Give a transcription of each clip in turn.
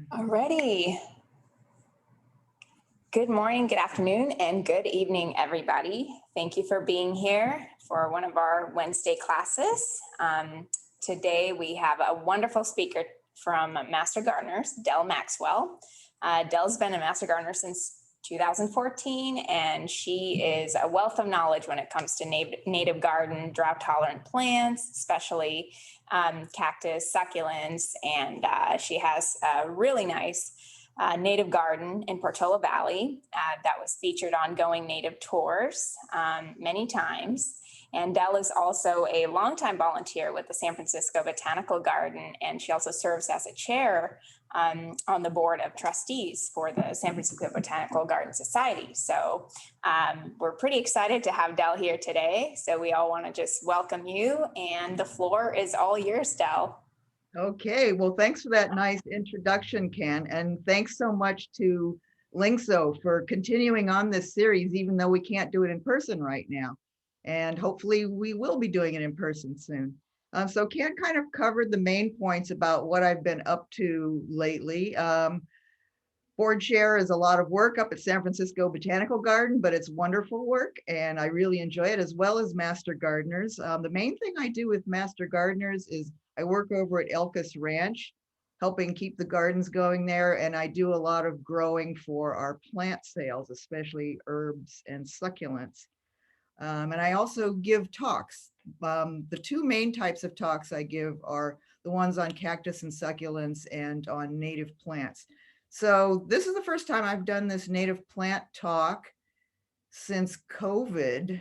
Alrighty. Good morning, good afternoon, and good evening, everybody. Thank you for being here for one of our Wednesday classes. Today we have a wonderful speaker from Master Gardeners Delle Maxwell. Delle's been a Master Gardener since 2014, and she is a wealth of knowledge when it comes to native garden, drought-tolerant plants, especially cactus, succulents, and she has a really nice native garden in Portola Valley that was featured on Going Native tours many times. And Delle is also a longtime volunteer with the San Francisco Botanical Garden, and she also serves as a chair on the Board of Trustees for the San Francisco Botanical Garden Society. So we're pretty excited to have Delle here today. So we all want to just welcome you, and the floor is all yours, Delle. Okay, well, thanks for that nice introduction, Ken, and thanks so much to Lyngso for continuing on this series, even though we can't do it in person right now. And hopefully we will be doing it in person soon. So Ken kind of covered the main points about what I've been up to lately. Board chair is a lot of work up at San Francisco Botanical Garden, but it's wonderful work and I really enjoy it, as well as Master Gardeners. The main thing I do with Master Gardeners is I work over at Elkis Ranch, helping keep the gardens going there, and I do a lot of growing for our plant sales, especially herbs and succulents. And I also give talks. The two main types of talks I give are the ones on cactus and succulents and on native plants. So this is the first time I've done this native plant talk since COVID.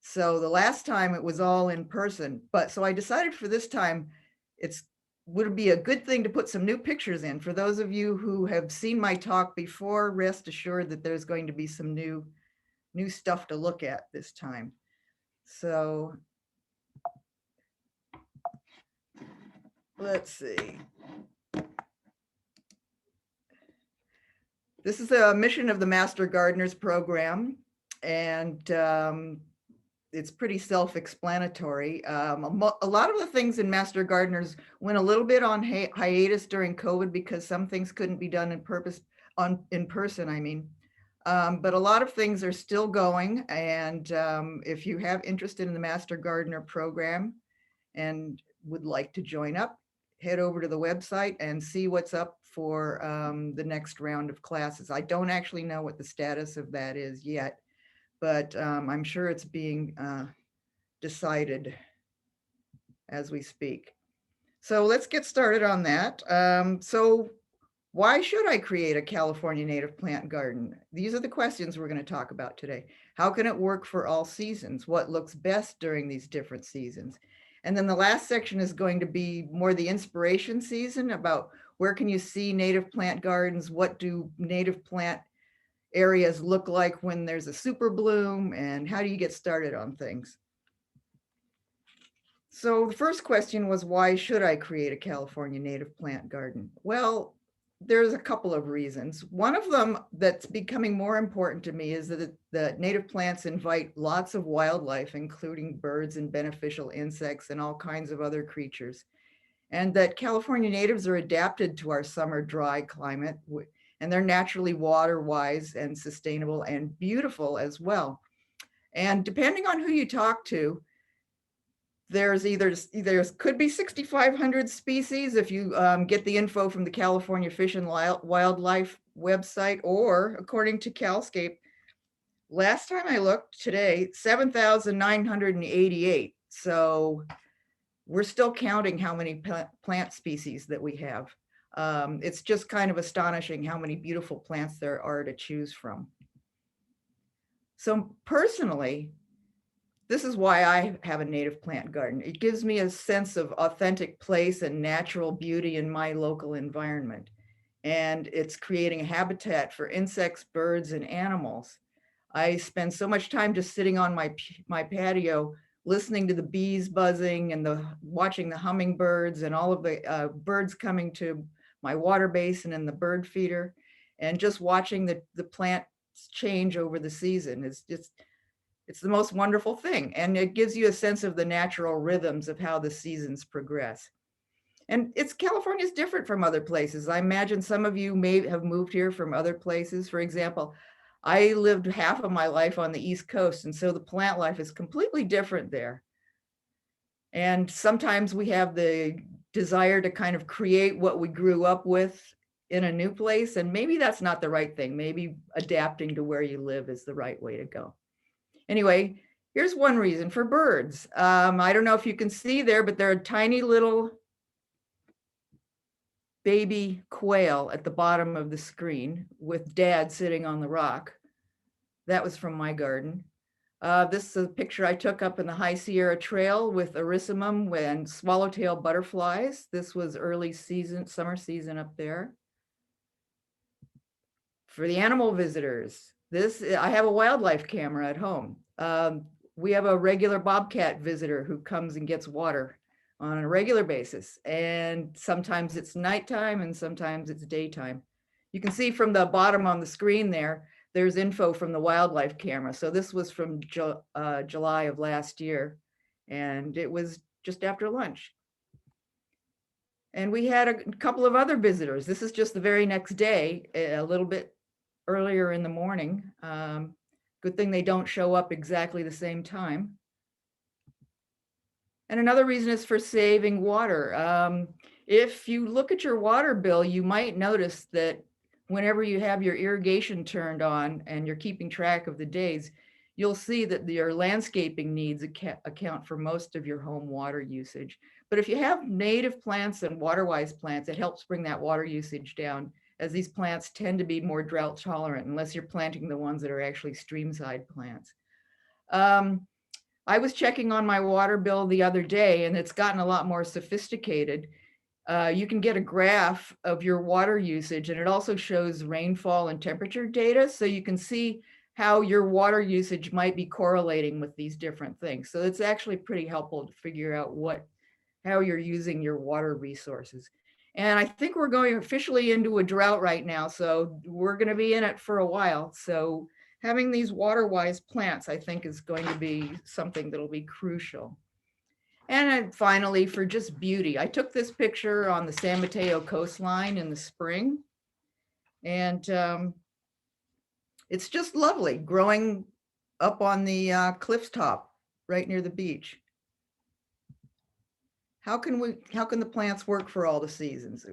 So the last time it was all in person, but so I decided for this time, would be a good thing to put some new pictures in. For those of you who have seen my talk before, rest assured that there's going to be some new stuff to look at this time. So let's see. This is a mission of the Master Gardeners program, and it's pretty self-explanatory. A lot of the things in Master Gardeners went a little bit on hiatus during COVID because some things couldn't be done in person, I mean. But a lot of things are still going, and if you have interest in the Master Gardener program and would like to join up, head over to the website and see what's up for the next round of classes. I don't actually know what the status of that is yet, but I'm sure it's being decided as we speak. So let's get started on that. So why should I create a California native plant garden? These are the questions we're going to talk about today. How can it work for all seasons? What looks best during these different seasons? And then the last section is going to be more the inspiration season, about where can you see native plant gardens? What do native plant areas look like when there's a super bloom, and how do you get started on things? So the first question was, why should I create a California native plant garden? Well, there's a couple of reasons. One of them that's becoming more important to me is that the native plants invite lots of wildlife, including birds and beneficial insects and all kinds of other creatures. And that California natives are adapted to our summer dry climate, and they're naturally water-wise and sustainable and beautiful as well. And depending on who you talk to, there could be 6,500 species if you get the info from the California Fish and Wildlife website, or according to CalScape, last time I looked today, 7,988. So we're still counting how many plant species that we have. It's just kind of astonishing how many beautiful plants there are to choose from. So personally, this is why I have a native plant garden. It gives me a sense of authentic place and natural beauty in my local environment. And it's creating a habitat for insects, birds, and animals. I spend so much time just sitting on my patio, listening to the bees buzzing and watching the hummingbirds and all of the birds coming to my water basin and the bird feeder, and just watching the plants change over the season. It's the most wonderful thing. And it gives you a sense of the natural rhythms of how the seasons progress. And California is different from other places. I imagine some of you may have moved here from other places. For example, I lived half of my life on the East Coast, and so the plant life is completely different there. And sometimes we have the desire to kind of create what we grew up with in a new place, and maybe that's not the right thing. Maybe adapting to where you live is the right way to go. Anyway, here's one reason for birds. I don't know if you can see there, but there are tiny little baby quail at the bottom of the screen with dad sitting on the rock. That was from my garden. This is a picture I took up in the High Sierra Trail with Erysimum and swallowtail butterflies. This was early season, summer season up there. For the animal visitors, I have a wildlife camera at home. We have a regular bobcat visitor who comes and gets water on a regular basis. And sometimes it's nighttime and sometimes it's daytime. You can see from the bottom on the screen there's info from the wildlife camera. So this was from July of last year, and it was just after lunch. And we had a couple of other visitors. This is just the very next day, a little bit earlier in the morning. Good thing they don't show up exactly the same time. And another reason is for saving water. If you look at your water bill, you might notice that whenever you have your irrigation turned on and you're keeping track of the days, you'll see that your landscaping needs account for most of your home water usage. But if you have native plants and water-wise plants, it helps bring that water usage down, as these plants tend to be more drought tolerant unless you're planting the ones that are actually streamside plants. I was checking on my water bill the other day, and it's gotten a lot more sophisticated. You can get a graph of your water usage, and it also shows rainfall and temperature data. So you can see how your water usage might be correlating with these different things. So it's actually pretty helpful to figure out how you're using your water resources. And I think we're going officially into a drought right now, so we're going to be in it for a while. So having these water-wise plants, I think, is going to be something that'll be crucial. And finally, for just beauty, I took this picture on the San Mateo coastline in the spring. And it's just lovely growing up on the cliff's top right near the beach. How can the plants work for all the seasons?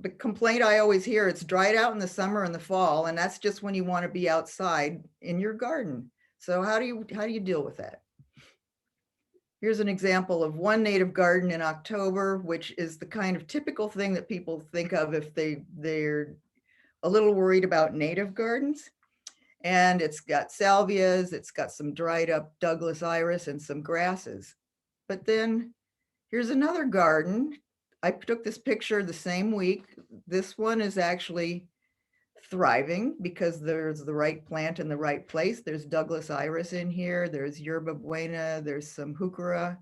The complaint I always hear, it's dried out in the summer and the fall, and that's just when you want to be outside in your garden. So how do you deal with that? Here's an example of one native garden in October, which is the kind of typical thing that people think of if they're a little worried about native gardens. And it's got salvias, it's got some dried up Douglas iris and some grasses. But then here's another garden. I took this picture the same week. This one is actually thriving because there's the right plant in the right place. There's Douglas iris in here, there's yerba buena, there's some heuchera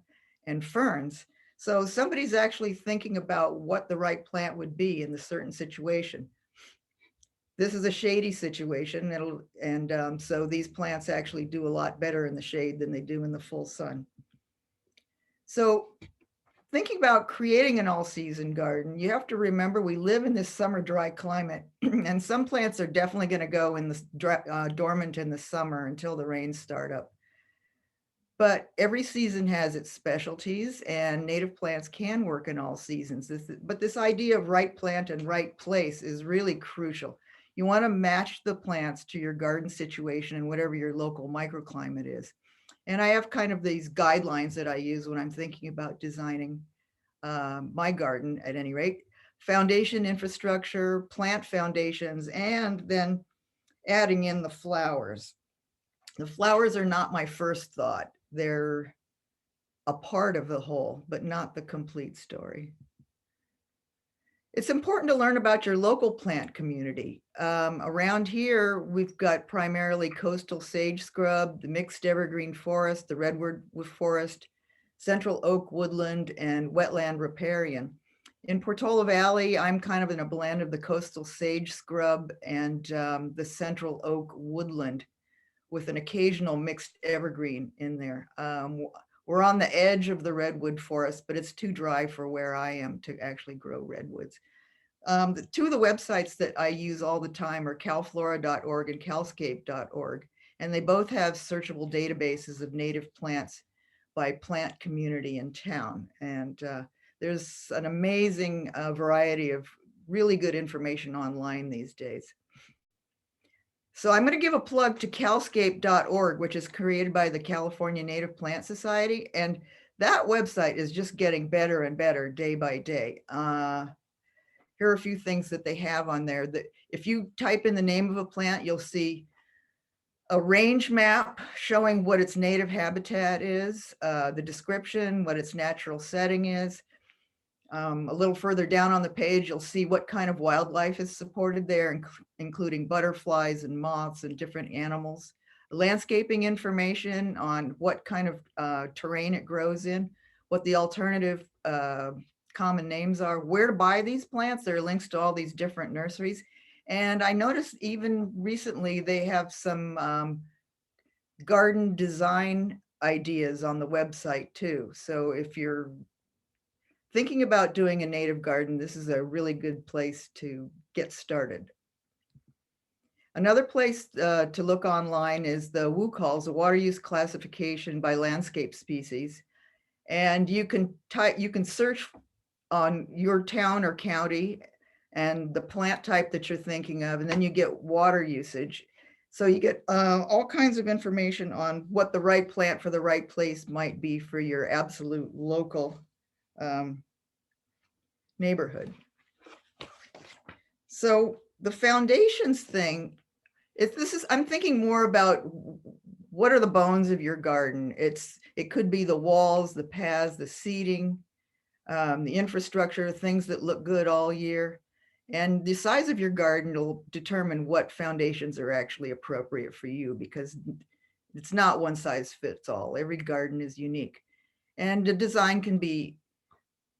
and ferns. So somebody's actually thinking about what the right plant would be in the certain situation. This is a shady situation, so these plants actually do a lot better in the shade than they do in the full sun. So thinking about creating an all-season garden, you have to remember we live in this summer dry climate, and some plants are definitely going to go in the dormant in the summer until the rains start up. But every season has its specialties, and native plants can work in all seasons. But this idea of right plant and right place is really crucial. You want to match the plants to your garden situation and whatever your local microclimate is. And I have kind of these guidelines that I use when I'm thinking about designing my garden, at any rate. Foundation infrastructure, plant foundations, and then adding in the flowers. The flowers are not my first thought. They're a part of the whole, but not the complete story. It's important to learn about your local plant community. Around here, we've got primarily coastal sage scrub, the mixed evergreen forest, the redwood forest, central oak woodland, and wetland riparian. In Portola Valley, I'm kind of in a blend of the coastal sage scrub and the central oak woodland with an occasional mixed evergreen in there. We're on the edge of the redwood forest, but it's too dry for where I am to actually grow redwoods. Two of the websites that I use all the time are calflora.org and calscape.org, and they both have searchable databases of native plants by plant community in town. And there's an amazing variety of really good information online these days. So I'm going to give a plug to calscape.org, which is created by the California Native Plant Society. And that website is just getting better and better day by day. Here are a few things that they have on there. That if you type in the name of a plant, you'll see a range map showing what its native habitat is, the description, what its natural setting is. A little further down on the page, you'll see what kind of wildlife is supported there, including butterflies and moths and different animals. Landscaping information on what kind of terrain it grows in, what the alternative common names are, where to buy these plants. There are links to all these different nurseries. And I noticed even recently they have some garden design ideas on the website too. So if you're thinking about doing a native garden, this is a really good place to get started. Another place to look online is the WUCALS, a water use classification by landscape species. And you can search on your town or county and the plant type that you're thinking of, and then you get water usage. So you get all kinds of information on what the right plant for the right place might be for your absolute local neighborhood. So the foundations thing, I'm thinking more about what are the bones of your garden. It could be the walls, the paths, the seating, the infrastructure, things that look good all year. And the size of your garden will determine what foundations are actually appropriate for you, because it's not one size fits all. Every garden is unique. And the design can be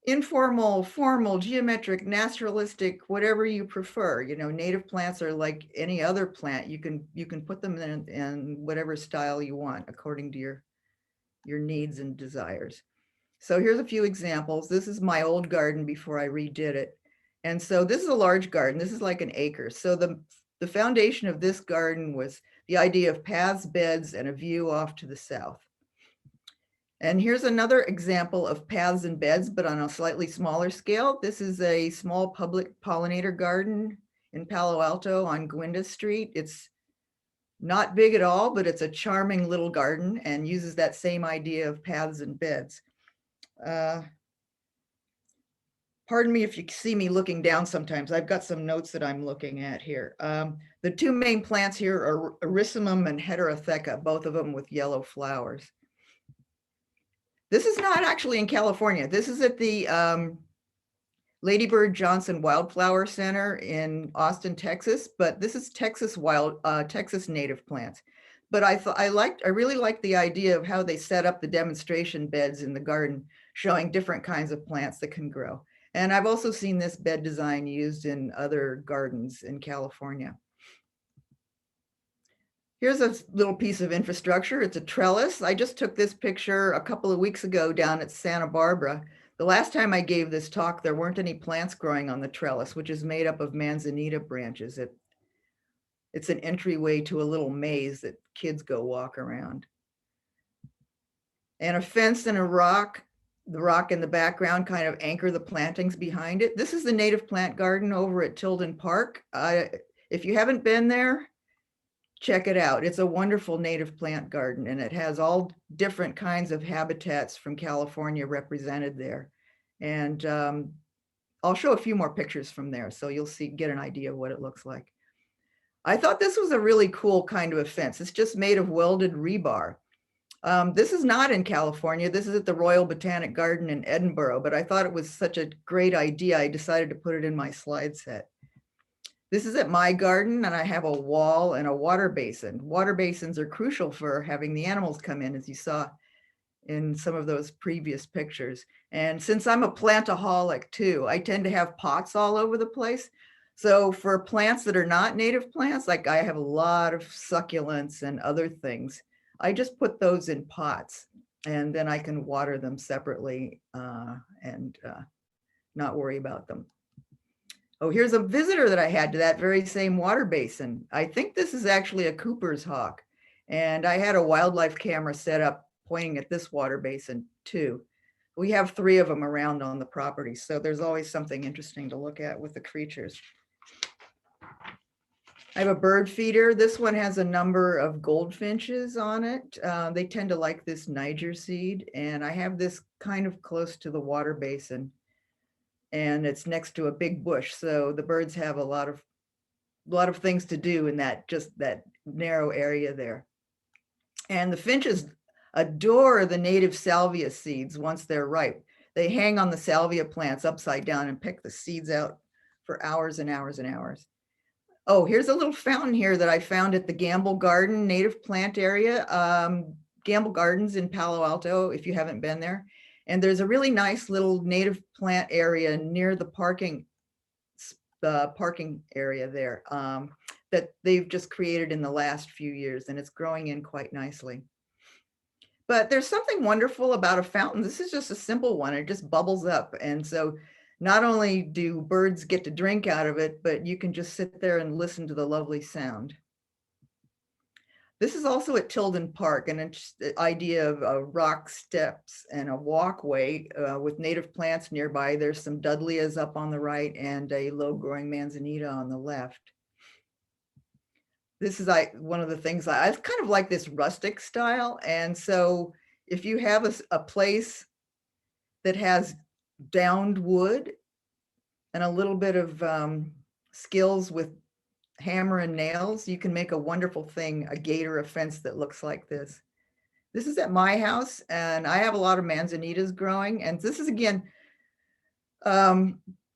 informal, formal, geometric, naturalistic, whatever you prefer. You know, native plants are like any other plant. You can put them in whatever style you want according to your needs and desires. So here's a few examples. This is my old garden before I redid it. And so this is a large garden. This is like an acre. So the foundation of this garden was the idea of paths, beds, and a view off to the south. And here's another example of paths and beds, but on a slightly smaller scale. This is a small public pollinator garden in Palo Alto on Gwynda Street. It's not big at all, but it's a charming little garden and uses that same idea of paths and beds. Pardon me if you see me looking down sometimes. I've got some notes that I'm looking at here. The two main plants here are Erysimum and Heterotheca, both of them with yellow flowers. This is not actually in California. This is at the Lady Bird Johnson Wildflower Center in Austin, Texas, but this is Texas native plants. But I really liked the idea of how they set up the demonstration beds in the garden, showing different kinds of plants that can grow. And I've also seen this bed design used in other gardens in California. Here's a little piece of infrastructure. It's a trellis. I just took this picture a couple of weeks ago down at Santa Barbara. The last time I gave this talk, there weren't any plants growing on the trellis, which is made up of manzanita branches. It's an entryway to a little maze that kids go walk around. And a fence and a rock. The rock in the background kind of anchor the plantings behind it. This is the native plant garden over at Tilden Park. If you haven't been there, check it out. It's a wonderful native plant garden, and it has all different kinds of habitats from California represented there. And I'll show a few more pictures from there, so you'll get an idea of what it looks like. I thought this was a really cool kind of a fence. It's just made of welded rebar. This is not in California. This is at the Royal Botanic Garden in Edinburgh, but I thought it was such a great idea. I decided to put it in my slide set. This is at my garden, and I have a wall and a water basin. Water basins are crucial for having the animals come in, as you saw in some of those previous pictures. And since I'm a plantaholic too, I tend to have pots all over the place. So for plants that are not native plants, like I have a lot of succulents and other things, I just put those in pots. And then I can water them separately and not worry about them. Oh, here's a visitor that I had to that very same water basin. I think this is actually a Cooper's hawk. And I had a wildlife camera set up pointing at this water basin too. We have 3 of them around on the property, so there's always something interesting to look at with the creatures. I have a bird feeder. This one has a number of goldfinches on it. They tend to like this Niger seed, and I have this kind of close to the water basin, and it's next to a big bush. So the birds have a lot of things to do in that narrow area there. And the finches adore the native salvia seeds once they're ripe. They hang on the salvia plants upside down and pick the seeds out for hours and hours and hours. Oh, here's a little fountain here that I found at the Gamble Garden native plant area. Gamble Gardens in Palo Alto, if you haven't been there. And there's a really nice little native plant area near the parking area there that they've just created in the last few years, and it's growing in quite nicely. But there's something wonderful about a fountain. This is just a simple one. It just bubbles up. And so not only do birds get to drink out of it, but you can just sit there and listen to the lovely sound. This is also at Tilden Park, and it's the idea of rock steps and a walkway with native plants nearby. There's some dudleas up on the right and a low-growing manzanita on the left. This is one of the things I kind of like this rustic style. And so if you have a place that has downed wood and a little bit of skills with hammer and nails, you can make a wonderful thing, a gate or a fence that looks like this. This is at my house, and I have a lot of manzanitas growing. And this is, again,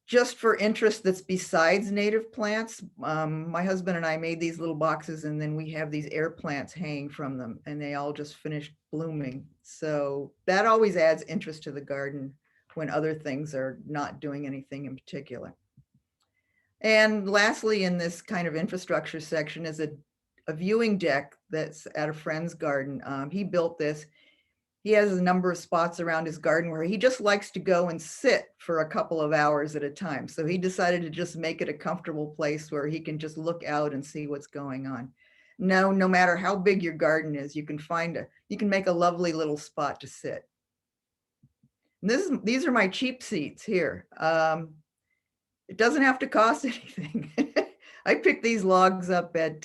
just for interest that's besides native plants. My husband and I made these little boxes, and then we have these air plants hanging from them, and they all just finished blooming. So that always adds interest to the garden when other things are not doing anything in particular. And lastly, in this kind of infrastructure section is a viewing deck that's at a friend's garden. He built this. He has a number of spots around his garden where he just likes to go and sit for a couple of hours at a time. So he decided to just make it a comfortable place where he can just look out and see what's going on. No matter how big your garden is, you can make a lovely little spot to sit. And these are my cheap seats here. It doesn't have to cost anything. I picked these logs up at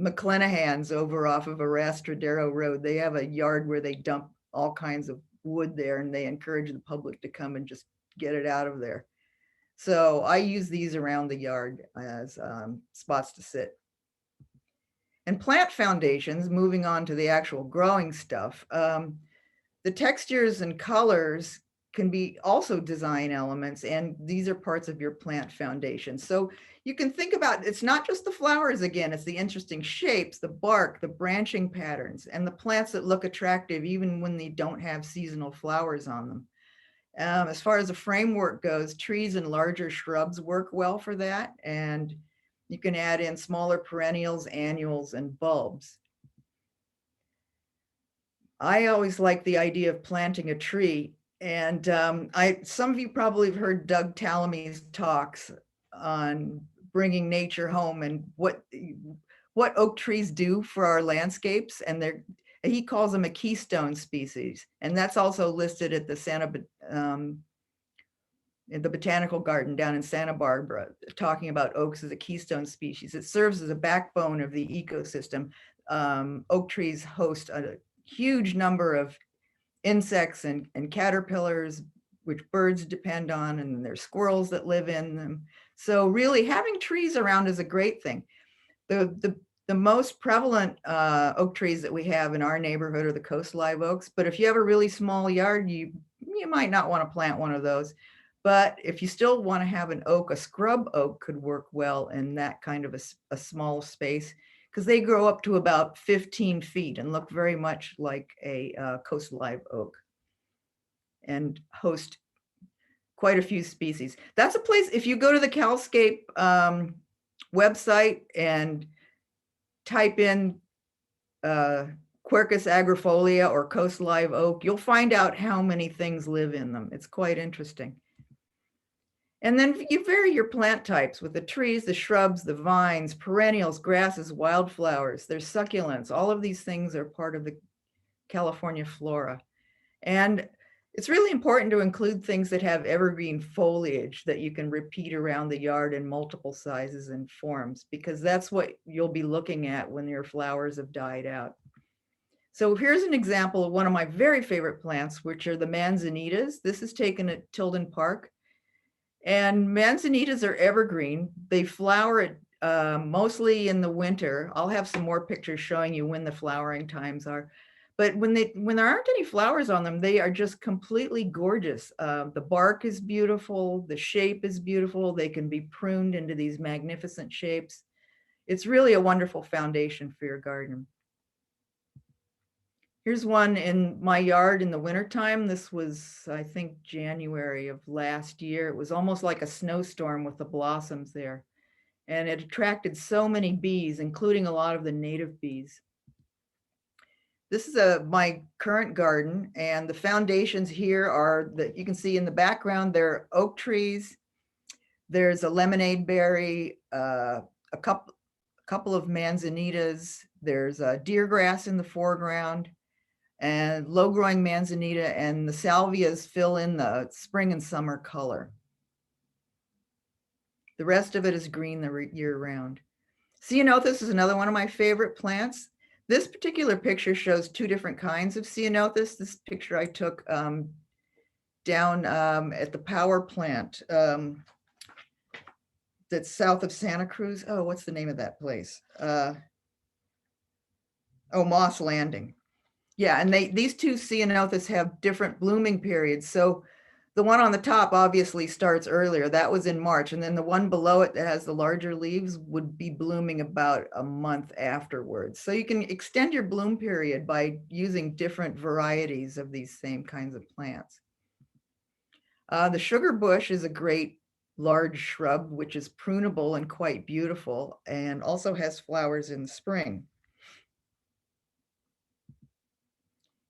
McClenahan's over off of Arastradero Road. They have a yard where they dump all kinds of wood there, and they encourage the public to come and just get it out of there. So I use these around the yard as spots to sit. And plant foundations, moving on to the actual growing stuff, the textures and colors can be also design elements, and these are parts of your plant foundation. So you can think about, it's not just the flowers again, it's the interesting shapes, the bark, the branching patterns, and the plants that look attractive even when they don't have seasonal flowers on them. As far as the framework goes, trees and larger shrubs work well for that, and you can add in smaller perennials, annuals, and bulbs. I always like the idea of planting a tree. And some of you probably have heard Doug Tallamy's talks on bringing nature home and what oak trees do for our landscapes. And he calls them a keystone species. And that's also listed at the in the Botanical Garden down in Santa Barbara, talking about oaks as a keystone species. It serves as a backbone of the ecosystem. Oak trees host a huge number of insects and caterpillars, which birds depend on, and there's squirrels that live in them. So really having trees around is a great thing. The most prevalent oak trees that we have in our neighborhood are the coast live oaks, but if you have a really small yard, you might not want to plant one of those. But if you still want to have an oak, a scrub oak could work well in that kind of a small space, because they grow up to about 15 feet and look very much like a coast live oak and host quite a few species. That's a place, if you go to the CalScape website and type in Quercus agrifolia or coast live oak, you'll find out how many things live in them. It's quite interesting. And then you vary your plant types with the trees, the shrubs, the vines, perennials, grasses, wildflowers. There's succulents. All of these things are part of the California flora. And it's really important to include things that have evergreen foliage that you can repeat around the yard in multiple sizes and forms, because that's what you'll be looking at when your flowers have died out. So here's an example of one of my very favorite plants, which are the manzanitas. This is taken at Tilden Park. And manzanitas are evergreen. They flower mostly in the winter. I'll have some more pictures showing you when the flowering times are. But when there aren't any flowers on them, they are just completely gorgeous. The bark is beautiful. The shape is beautiful. They can be pruned into these magnificent shapes. It's really a wonderful foundation for your garden. Here's one in my yard in the wintertime. This was, I think, January of last year. It was almost like a snowstorm with the blossoms there. And it attracted so many bees, including a lot of the native bees. This is my current garden, and the foundations here are that you can see in the background, there are oak trees. There's a lemonade berry, a couple of manzanitas. There's a deer grass in the foreground, and low-growing manzanita, and the salvias fill in the spring and summer color. The rest of it is green the year round. Ceanothus is another one of my favorite plants. This particular picture shows two different kinds of ceanothus. This picture I took down at the power plant that's south of Santa Cruz. Oh, what's the name of that place? Oh, Moss Landing. Yeah, and these two ceanothus have different blooming periods. So the one on the top obviously starts earlier. That was in March. And then the one below it that has the larger leaves would be blooming about a month afterwards. So you can extend your bloom period by using different varieties of these same kinds of plants. The sugar bush is a great large shrub, which is prunable and quite beautiful, and also has flowers in spring.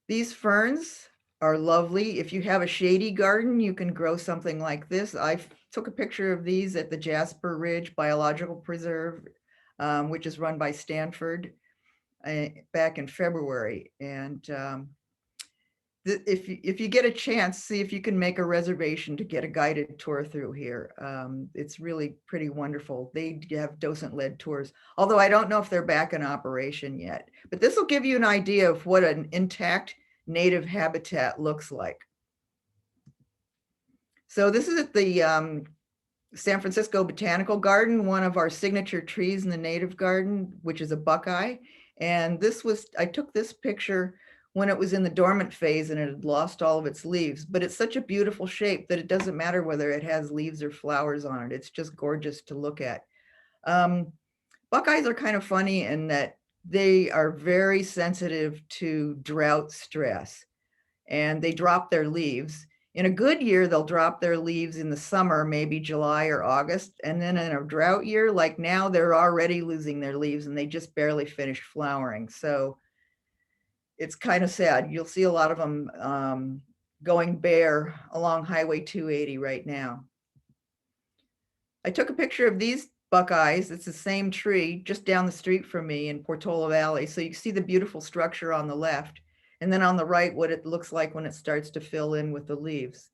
These ferns are lovely. If you have a shady garden, you can grow something like this. I took a picture of these at the Jasper Ridge Biological Preserve, which is run by Stanford back in February. And if you get a chance, see if you can make a reservation to get a guided tour through here. It's really pretty wonderful. They have docent-led tours, although I don't know if they're back in operation yet. But this will give you an idea of what an intact native habitat looks like. So this is at the San Francisco Botanical Garden, one of our signature trees in the native garden, which is a buckeye. And I took this picture when it was in the dormant phase and it had lost all of its leaves, but it's such a beautiful shape that it doesn't matter whether it has leaves or flowers on it. It's just gorgeous to look at. Buckeyes are kind of funny in that they are very sensitive to drought stress, and they drop their leaves. In a good year, they'll drop their leaves in the summer, maybe July or August. And then in a drought year, like now, they're already losing their leaves and they just barely finished flowering. So it's kind of sad. You'll see a lot of them going bare along Highway 280 right now. I took a picture of these buckeyes. It's the same tree just down the street from me in Portola Valley. So you can see the beautiful structure on the left, and then on the right, what it looks like when it starts to fill in with the leaves.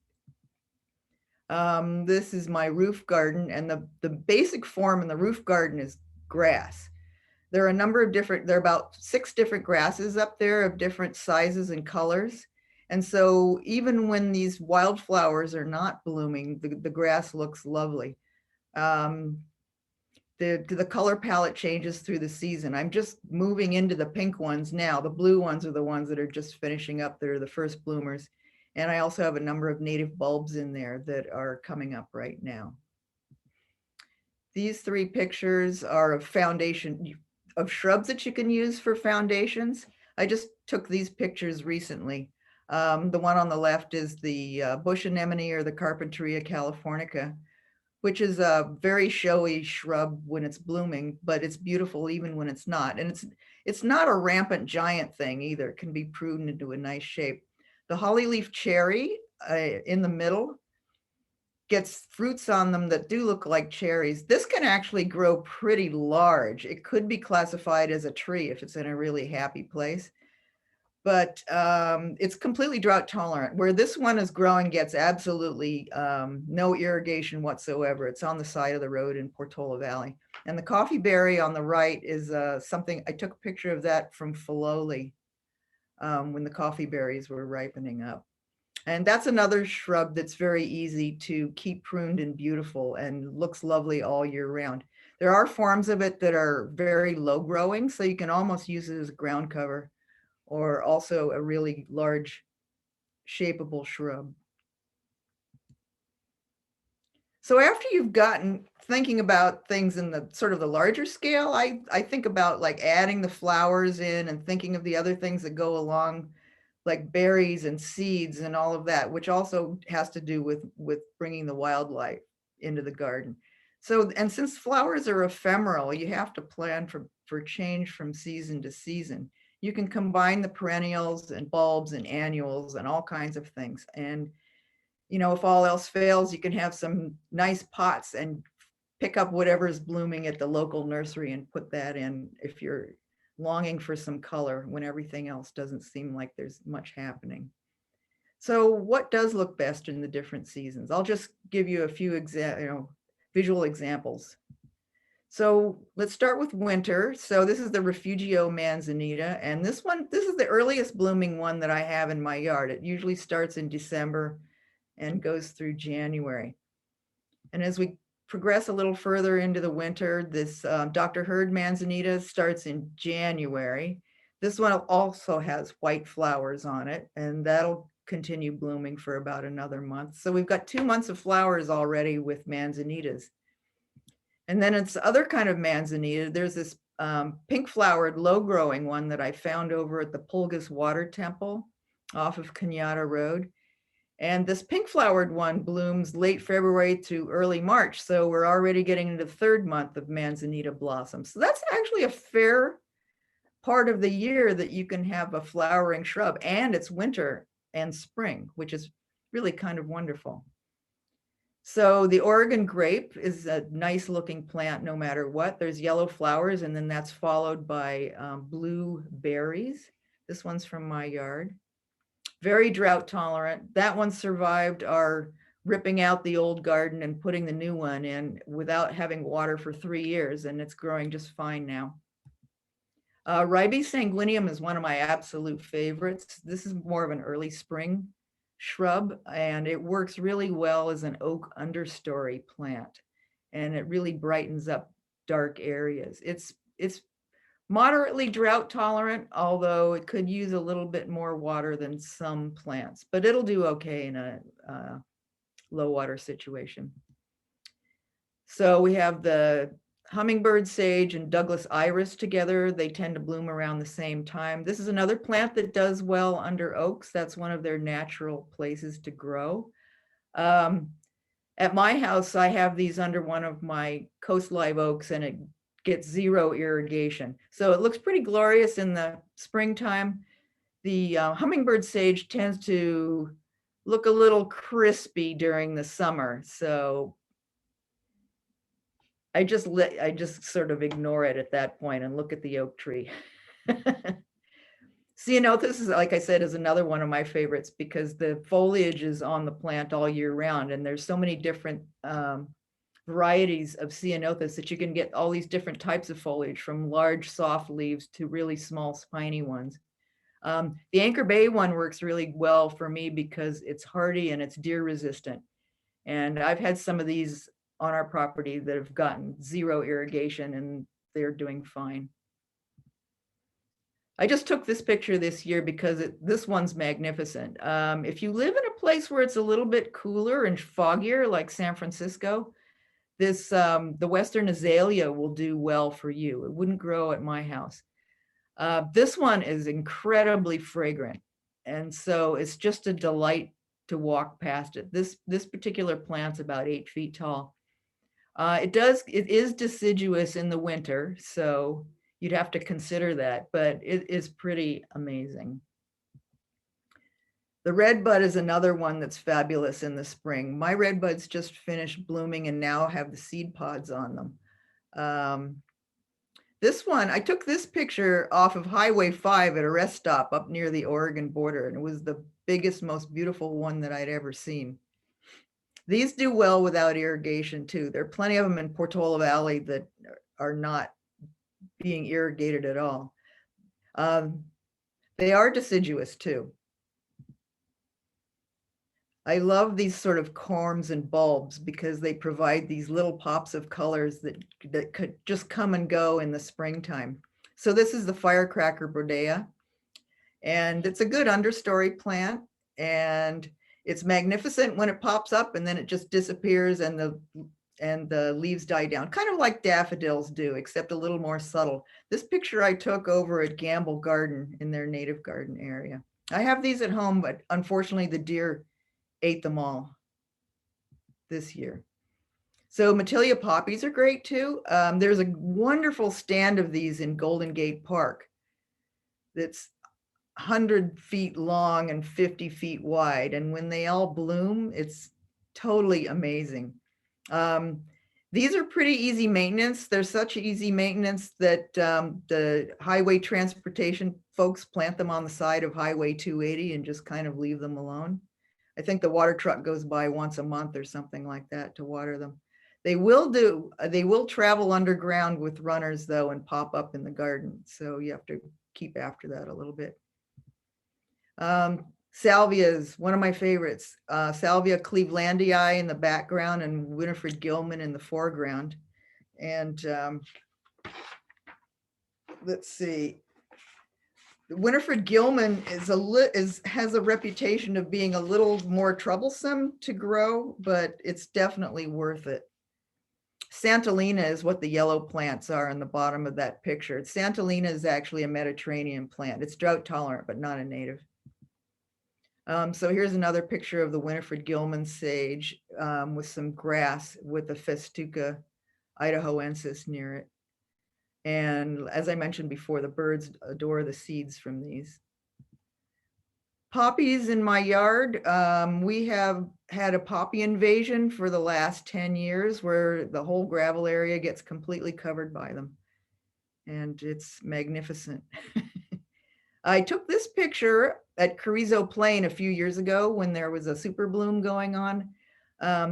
This is my roof garden, and the basic form in the roof garden is grass. There are a number of there are about 6 different grasses up there of different sizes and colors. And so even when these wildflowers are not blooming, the grass looks lovely. The color palette changes through the season. I'm just moving into the pink ones now. The blue ones are the ones that are just finishing up. They're the first bloomers. And I also have a number of native bulbs in there that are coming up right now. These 3 pictures are of shrubs that you can use for foundations. I just took these pictures recently. The one on the left is the bush anemone or the Carpentaria californica, which is a very showy shrub when it's blooming, but it's beautiful even when it's not. And it's not a rampant giant thing either. It can be pruned into a nice shape. The hollyleaf cherry in the middle gets fruits on them that do look like cherries. This can actually grow pretty large. It could be classified as a tree if it's in a really happy place, but it's completely drought tolerant. Where this one is growing gets absolutely no irrigation whatsoever. It's on the side of the road in Portola Valley. And the coffee berry on the right is something, I took a picture of that from Filoli when the coffee berries were ripening up. And that's another shrub that's very easy to keep pruned and beautiful and looks lovely all year round. There are forms of it that are very low growing, so you can almost use it as a ground cover or also a really large shapeable shrub. So after you've gotten thinking about things in the sort of the larger scale, I think about like adding the flowers in and thinking of the other things that go along, like berries and seeds and all of that, which also has to do with bringing the wildlife into the garden. So, and since flowers are ephemeral, you have to plan for change from season to season. You can combine the perennials and bulbs and annuals and all kinds of things. And, you know, if all else fails, you can have some nice pots and pick up whatever is blooming at the local nursery and put that in if you're longing for some color when everything else doesn't seem like there's much happening. So what does look best in the different seasons? I'll just give you a few visual examples. So let's start with winter. So this is the Refugio manzanita, and this is the earliest blooming one that I have in my yard. It usually starts in December and goes through January. And as we progress a little further into the winter, this Dr. Hurd manzanita starts in January. This one also has white flowers on it, and that'll continue blooming for about another month. So we've got 2 months of flowers already with manzanitas. And then it's other kind of manzanita. There's this pink flowered, low growing one that I found over at the Pulgas Water Temple off of Cañada Road. And this pink flowered one blooms late February to early March. So we're already getting into the 3rd month of manzanita blossoms. So that's actually a fair part of the year that you can have a flowering shrub, and it's winter and spring, which is really kind of wonderful. So the Oregon grape is a nice looking plant no matter what. There's yellow flowers, and then that's followed by blue berries. This one's from my yard. Very drought tolerant. That one survived our ripping out the old garden and putting the new one in without having water for 3 years, and it's growing just fine now. Ribes sanguineum is one of my absolute favorites. This is more of an early spring shrub, and it works really well as an oak understory plant, and it really brightens up dark areas. It's moderately drought tolerant, although it could use a little bit more water than some plants, but it'll do okay in a low water situation. So we have the hummingbird sage and Douglas iris together. They tend to bloom around the same time. This is another plant that does well under oaks. That's one of their natural places to grow. At my house, I have these under one of my coast live oaks, and it gets 0 irrigation. So it looks pretty glorious in the springtime. The hummingbird sage tends to look a little crispy during the summer. So I just sort of ignore it at that point and look at the oak tree. Ceanothus is, like I said, is another one of my favorites because the foliage is on the plant all year round, and there's so many different varieties of Ceanothus that you can get all these different types of foliage, from large soft leaves to really small spiny ones. The Anchor Bay one works really well for me because it's hardy and it's deer resistant. And I've had some of these on our property that have gotten 0 irrigation, and they're doing fine. I just took this picture this year because this one's magnificent. If you live in a place where it's a little bit cooler and foggier, like San Francisco, the Western azalea will do well for you. It wouldn't grow at my house. This one is incredibly fragrant, and so it's just a delight to walk past it. This particular plant's about 8 feet tall, It is deciduous in the winter, so you'd have to consider that, but it is pretty amazing. The redbud is another one that's fabulous in the spring. My redbuds just finished blooming and now have the seed pods on them. This one, I took this picture off of Highway 5 at a rest stop up near the Oregon border, and it was the biggest, most beautiful one that I'd ever seen. These do well without irrigation too. There are plenty of them in Portola Valley that are not being irrigated at all. They are deciduous too. I love these sort of corms and bulbs because they provide these little pops of colors that could just come and go in the springtime. So this is the firecracker bordea, and it's a good understory plant, and it's magnificent when it pops up and then it just disappears and the leaves die down, kind of like daffodils do, except a little more subtle. This picture I took over at Gamble Garden in their native garden area. I have these at home, but unfortunately the deer ate them all this year. So Matilia poppies are great too. There's a wonderful stand of these in Golden Gate Park that's 100 feet long and 50 feet wide. And when they all bloom, it's totally amazing. These are pretty easy maintenance. They're such easy maintenance that the highway transportation folks plant them on the side of Highway 280 and just kind of leave them alone. I think the water truck goes by once a month or something like that to water them. They will travel underground with runners though and pop up in the garden. So you have to keep after that a little bit. Salvia is one of my favorites. Salvia clevelandii in the background and Winifred Gilman in the foreground. And let's see. Winifred Gilman has a reputation of being a little more troublesome to grow, but it's definitely worth it. Santolina is what the yellow plants are in the bottom of that picture. Santolina is actually a Mediterranean plant. It's drought tolerant, but not a native. So here's another picture of the Winifred Gilman sage with some grass with the Festuca idahoensis near it. And as I mentioned before, the birds adore the seeds from these. Poppies in my yard, we have had a poppy invasion for the last 10 years where the whole gravel area gets completely covered by them. And it's magnificent. I took this picture at Carrizo Plain a few years ago when there was a super bloom going on.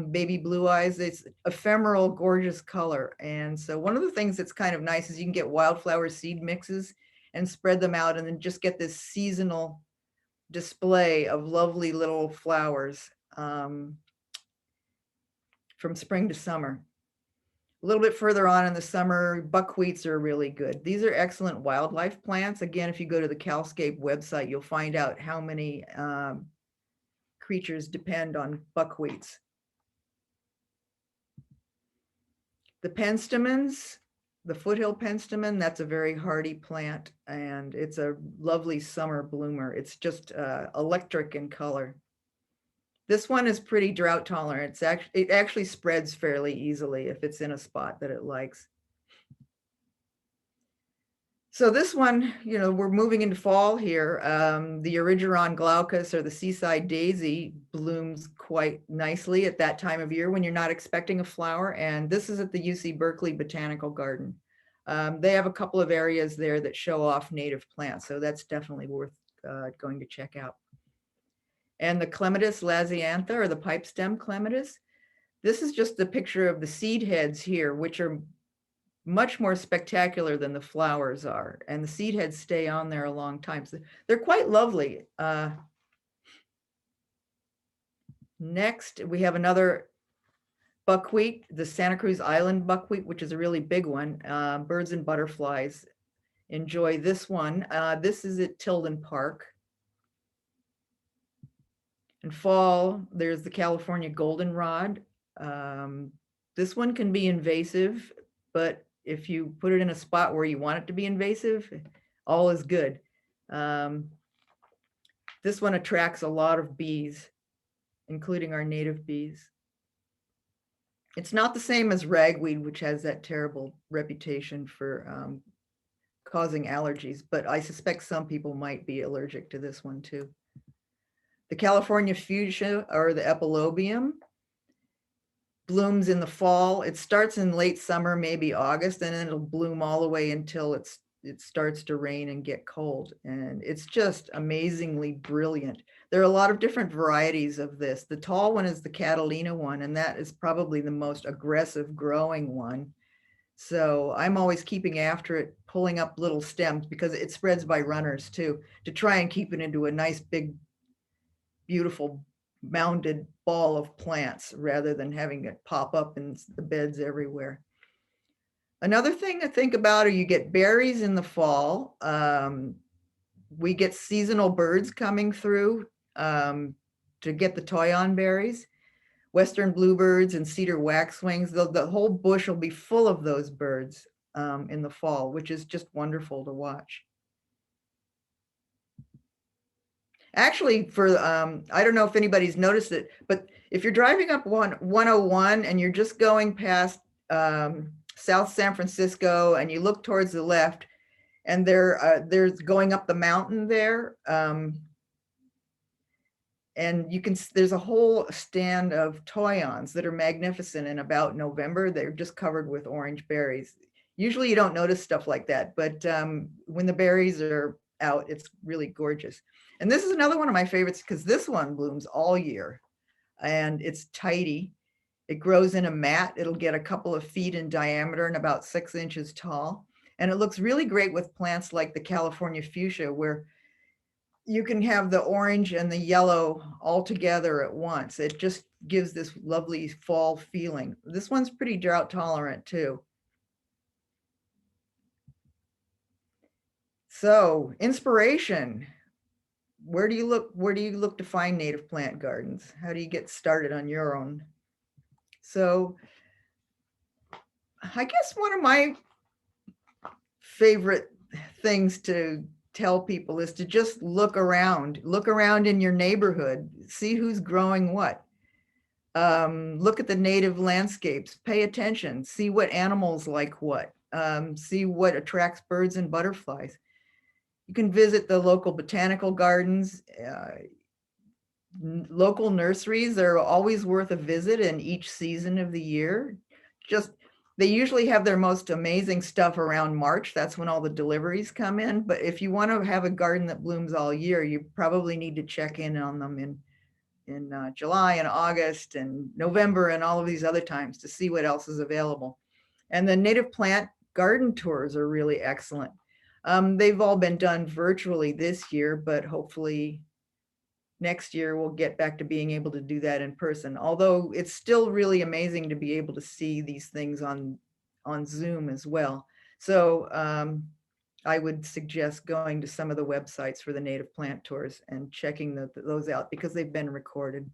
Baby blue eyes, it's ephemeral, gorgeous color. And so one of the things that's kind of nice is you can get wildflower seed mixes and spread them out and then just get this seasonal display of lovely little flowers from spring to summer. A little bit further on in the summer, buckwheats are really good. These are excellent wildlife plants. Again, if you go to the Calscape website, you'll find out how many creatures depend on buckwheats. The penstemons, the foothill penstemon, that's a very hardy plant and it's a lovely summer bloomer. It's just electric in color. This one is pretty drought tolerant. It actually spreads fairly easily if it's in a spot that it likes. So this one, you know, we're moving into fall here. The Erigeron glaucus or the seaside daisy blooms quite nicely at that time of year when you're not expecting a flower. And this is at the UC Berkeley Botanical Garden. They have a couple of areas there that show off native plants. So that's definitely worth going to check out. And the Clematis lasiantha or the pipestem clematis. This is just the picture of the seed heads here, which are much more spectacular than the flowers are. And the seed heads stay on there a long time. So they're quite lovely. Next, we have another buckwheat, the Santa Cruz Island buckwheat, which is a really big one. Birds and butterflies enjoy this one. This is at Tilden Park. In fall, there's the California goldenrod. This one can be invasive, but if you put it in a spot where you want it to be invasive, all is good. This one attracts a lot of bees, including our native bees. It's not the same as ragweed, which has that terrible reputation for causing allergies, but I suspect some people might be allergic to this one too. The California fuchsia, or the epilobium, blooms in the fall. It starts in late summer, maybe August, and then it'll bloom all the way until it starts to rain and get cold. And it's just amazingly brilliant. There are a lot of different varieties of this. The tall one is the Catalina one, and that is probably the most aggressive growing one. So I'm always keeping after it, pulling up little stems, because it spreads by runners too, to try and keep it into a nice big, beautiful mounded ball of plants rather than having it pop up in the beds everywhere. Another thing to think about are you get berries in the fall. We get seasonal birds coming through to get the toyon berries. Western bluebirds and cedar waxwings, the whole bush will be full of those birds in the fall, which is just wonderful to watch. Actually, for I don't know if anybody's noticed it, but if you're driving up 101 and you're just going past South San Francisco and you look towards the left, and there's going up the mountain there, and you can, there's a whole stand of toyons that are magnificent in about November. They're just covered with orange berries. Usually you don't notice stuff like that, but when the berries are out, it's really gorgeous. And this is another one of my favorites because this one blooms all year and it's tidy. It grows in a mat. It'll get a couple of feet in diameter and about 6 inches tall. And it looks really great with plants like the California fuchsia, where you can have the orange and the yellow all together at once. It just gives this lovely fall feeling. This one's pretty drought tolerant too. So, inspiration. Where do you look to find native plant gardens? How do you get started on your own? So, I guess one of my favorite things to tell people is to just look around in your neighborhood, see who's growing what. Look at the native landscapes, pay attention, see what animals like what, see what attracts birds and butterflies. You can visit the local botanical gardens, local nurseries. They're always worth a visit in each season of the year. They usually have their most amazing stuff around March. That's when all the deliveries come in. But if you want to have a garden that blooms all year, you probably need to check in on them in July and August and November and all of these other times to see what else is available. And the native plant garden tours are really excellent. They've all been done virtually this year, but hopefully next year we'll get back to being able to do that in person. Although it's still really amazing to be able to see these things on Zoom as well. So I would suggest going to some of the websites for the native plant tours and checking those out because they've been recorded.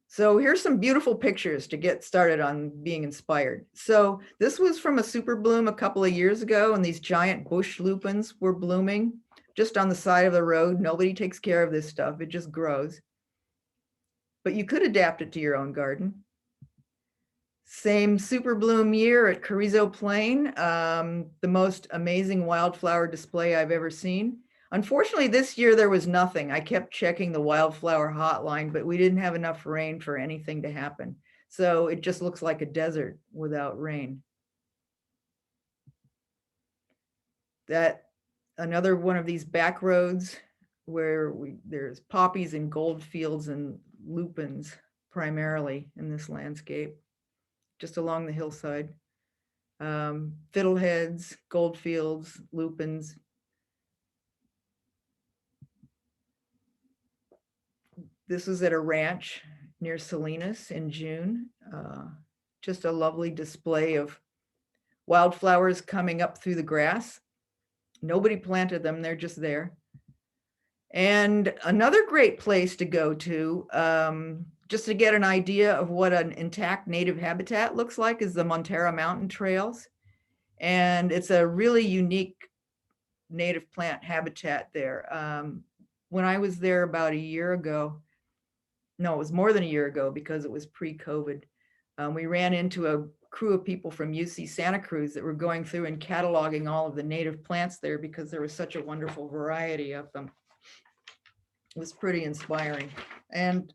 So here's some beautiful pictures to get started on being inspired. So this was from a super bloom a couple of years ago, and these giant bush lupins were blooming just on the side of the road. Nobody takes care of this stuff. It just grows. But you could adapt it to your own garden. Same super bloom year at Carrizo Plain, the most amazing wildflower display I've ever seen. Unfortunately, this year there was nothing. I kept checking the wildflower hotline, but we didn't have enough rain for anything to happen. So it just looks like a desert without rain. Another one of these back roads where there's poppies and gold fields and lupins primarily in this landscape, just along the hillside. Fiddleheads, gold fields, lupins. This was at a ranch near Salinas in June. Just a lovely display of wildflowers coming up through the grass. Nobody planted them, they're just there. And another great place to go to, just to get an idea of what an intact native habitat looks like, is the Montera Mountain Trails. And it's a really unique native plant habitat there. When I was there about a year ago, no, it was more than a year ago because it was pre-COVID. We ran into a crew of people from UC Santa Cruz that were going through and cataloging all of the native plants there because there was such a wonderful variety of them. It was pretty inspiring. And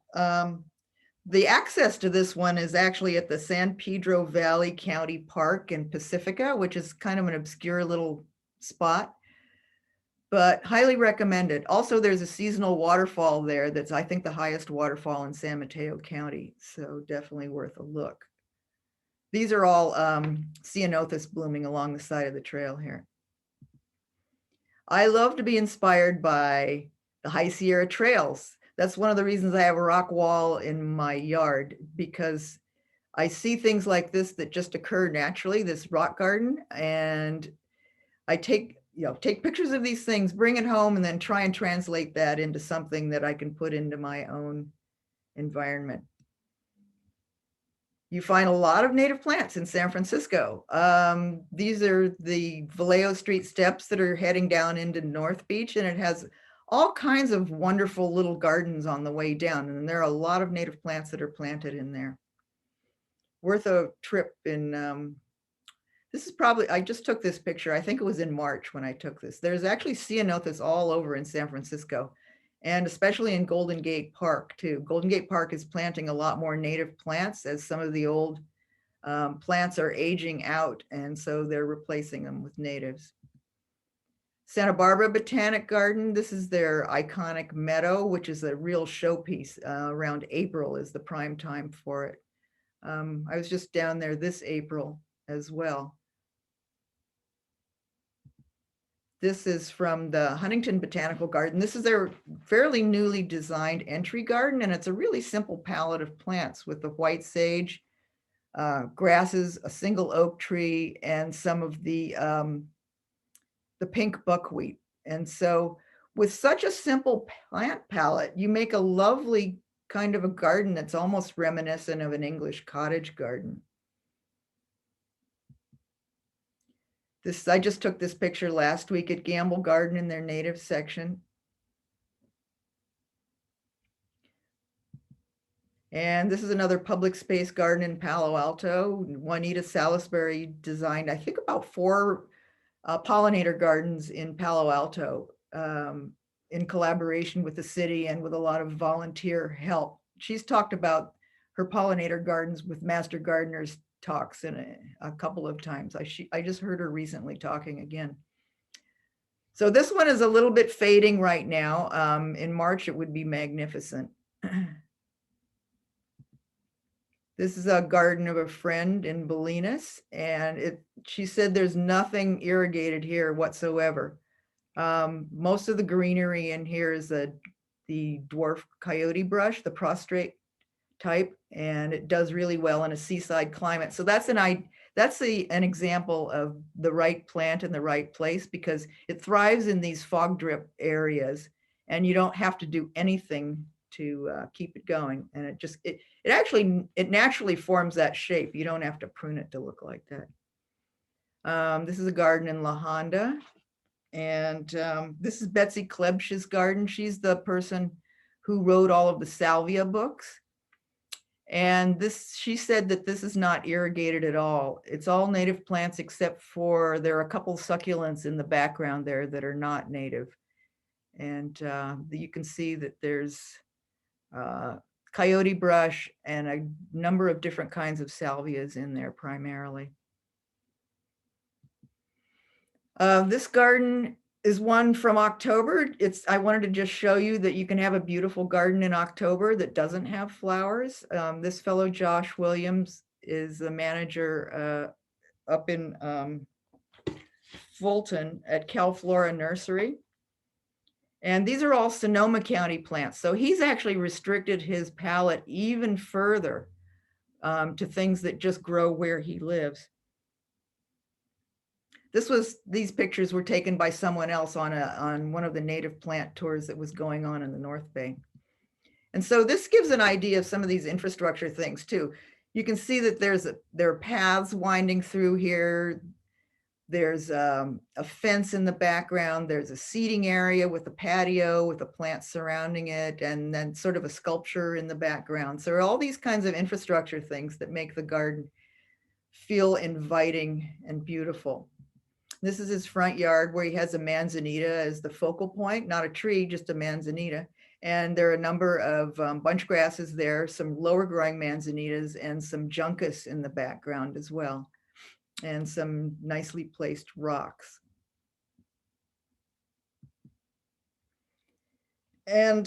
the access to this one is actually at the San Pedro Valley County Park in Pacifica, which is kind of an obscure little spot, but highly recommended. Also, there's a seasonal waterfall there that's, I think, the highest waterfall in San Mateo County, so definitely worth a look. These are all ceanothus blooming along the side of the trail here. I love to be inspired by the High Sierra trails. That's one of the reasons I have a rock wall in my yard, because I see things like this that just occur naturally, this rock garden, and I take pictures of these things, bring it home, and then try and translate that into something that I can put into my own environment. You find a lot of native plants in San Francisco. These are the Vallejo Street steps that are heading down into North Beach, and it has all kinds of wonderful little gardens on the way down. And there are a lot of native plants that are planted in there. Worth a trip in, this is probably, I just took this picture. I think it was in March when I took this. There's actually ceanothus all over in San Francisco, and especially in Golden Gate Park too. Golden Gate Park is planting a lot more native plants as some of the old plants are aging out, and so they're replacing them with natives. Santa Barbara Botanic Garden, this is their iconic meadow, which is a real showpiece. Around April is the prime time for it. I was just down there this April as well. This is from the Huntington Botanical Garden. This is their fairly newly designed entry garden, and it's a really simple palette of plants with the white sage, grasses, a single oak tree, and some of the pink buckwheat. And so with such a simple plant palette, you make a lovely kind of a garden that's almost reminiscent of an English cottage garden. I just took this picture last week at Gamble Garden in their native section. And this is another public space garden in Palo Alto. Juanita Salisbury designed, I think, about 4 pollinator gardens in Palo Alto in collaboration with the city and with a lot of volunteer help. She's talked about her pollinator gardens with Master Gardeners talks in a couple of times. I just heard her recently talking again. So this one is a little bit fading right now. In March, it would be magnificent. This is a garden of a friend in Bolinas, and she said there's nothing irrigated here whatsoever. Most of the greenery in here is the dwarf coyote brush, the prostrate type, and it does really well in a seaside climate. So that's an example of the right plant in the right place, because it thrives in these fog drip areas, and you don't have to do anything to keep it going. And it naturally forms that shape. You don't have to prune it to look like that. This is a garden in La Honda, and this is Betsy Klebsch's garden. She's the person who wrote all of the salvia books. And she said that this is not irrigated at all. It's all native plants, except for there are a couple succulents in the background there that are not native. And you can see that there's coyote brush and a number of different kinds of salvias in there primarily. This garden is one from October. I wanted to just show you that you can have a beautiful garden in October that doesn't have flowers. This fellow, Josh Williams, is the manager up in Fulton at Cal Flora Nursery. And these are all Sonoma County plants. So he's actually restricted his palette even further to things that just grow where he lives. These pictures were taken by someone else on one of the native plant tours that was going on in the North Bay. And so this gives an idea of some of these infrastructure things too. You can see that there are paths winding through here. There's a fence in the background. There's a seating area with a patio with the plants surrounding it, and then sort of a sculpture in the background. So all these kinds of infrastructure things that make the garden feel inviting and beautiful. This is his front yard where he has a manzanita as the focal point, not a tree, just a manzanita. And there are a number of bunch grasses there, some lower growing manzanitas, and some juncus in the background as well, and some nicely placed rocks. And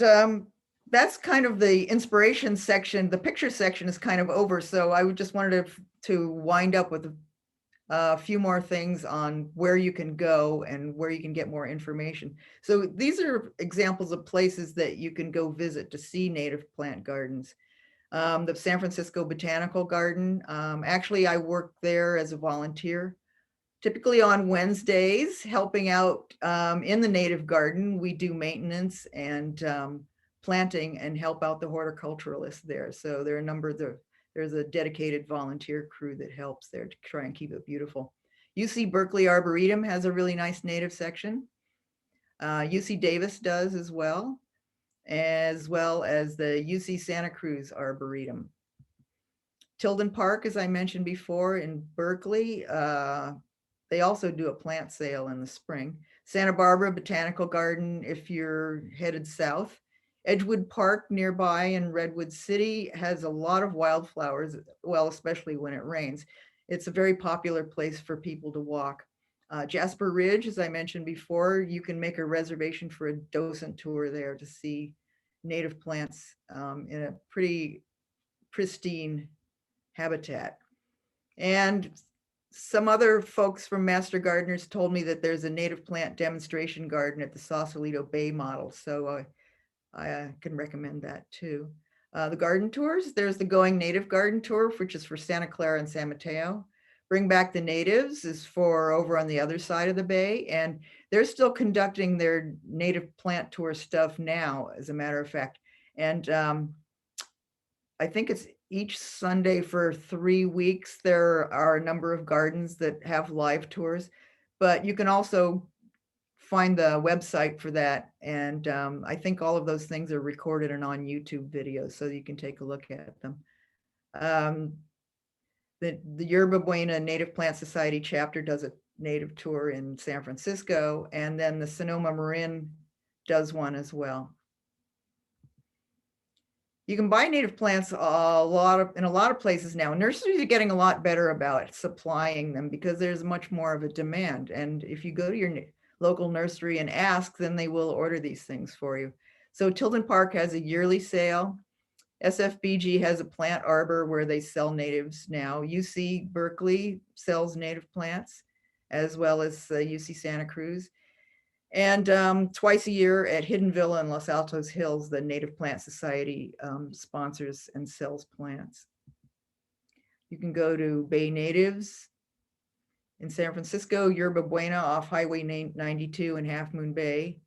that's kind of the inspiration section. The picture section is kind of over. So I would just wanted to wind up with a few more things on where you can go and where you can get more information. So these are examples of places that you can go visit to see native plant gardens. The San Francisco Botanical Garden. Actually, I work there as a volunteer, typically on Wednesdays, helping out in the native garden. We do maintenance and planting and help out the horticulturalists there. So there are a number of there's a dedicated volunteer crew that helps there to try and keep it beautiful. UC Berkeley Arboretum has a really nice native section. UC Davis does as well as the UC Santa Cruz Arboretum. Tilden Park, as I mentioned before, in Berkeley, they also do a plant sale in the spring. Santa Barbara Botanical Garden, if you're headed south. Edgewood Park nearby in Redwood City has a lot of wildflowers, well, especially when it rains. It's a very popular place for people to walk. Jasper Ridge, as I mentioned before, you can make a reservation for a docent tour there to see native plants in a pretty pristine habitat. And some other folks from Master Gardeners told me that there's a native plant demonstration garden at the Sausalito Bay model. So I can recommend that too. The garden tours, there's the Going Native Garden Tour, which is for Santa Clara and San Mateo. Bring Back the Natives is for over on the other side of the bay. And they're still conducting their native plant tour stuff now, as a matter of fact. And I think it's each Sunday for 3 weeks. There are a number of gardens that have live tours, but you can also find the website for that. And I think all of those things are recorded and on YouTube videos, so you can take a look at them. The Yerba Buena Native Plant Society chapter does a native tour in San Francisco, and then the Sonoma Marin does one as well. You can buy native plants in a lot of places now. Nurseries are getting a lot better about supplying them because there's much more of a demand. And if you go to your local nursery and ask, then they will order these things for you. So Tilden Park has a yearly sale. SFBG has a plant arbor where they sell natives now. UC Berkeley sells native plants, as well as UC Santa Cruz. And twice a year at Hidden Villa in Los Altos Hills, the Native Plant Society sponsors and sells plants. You can go to Bay Natives in San Francisco, Yerba Buena off Highway 92 in Half Moon Bay.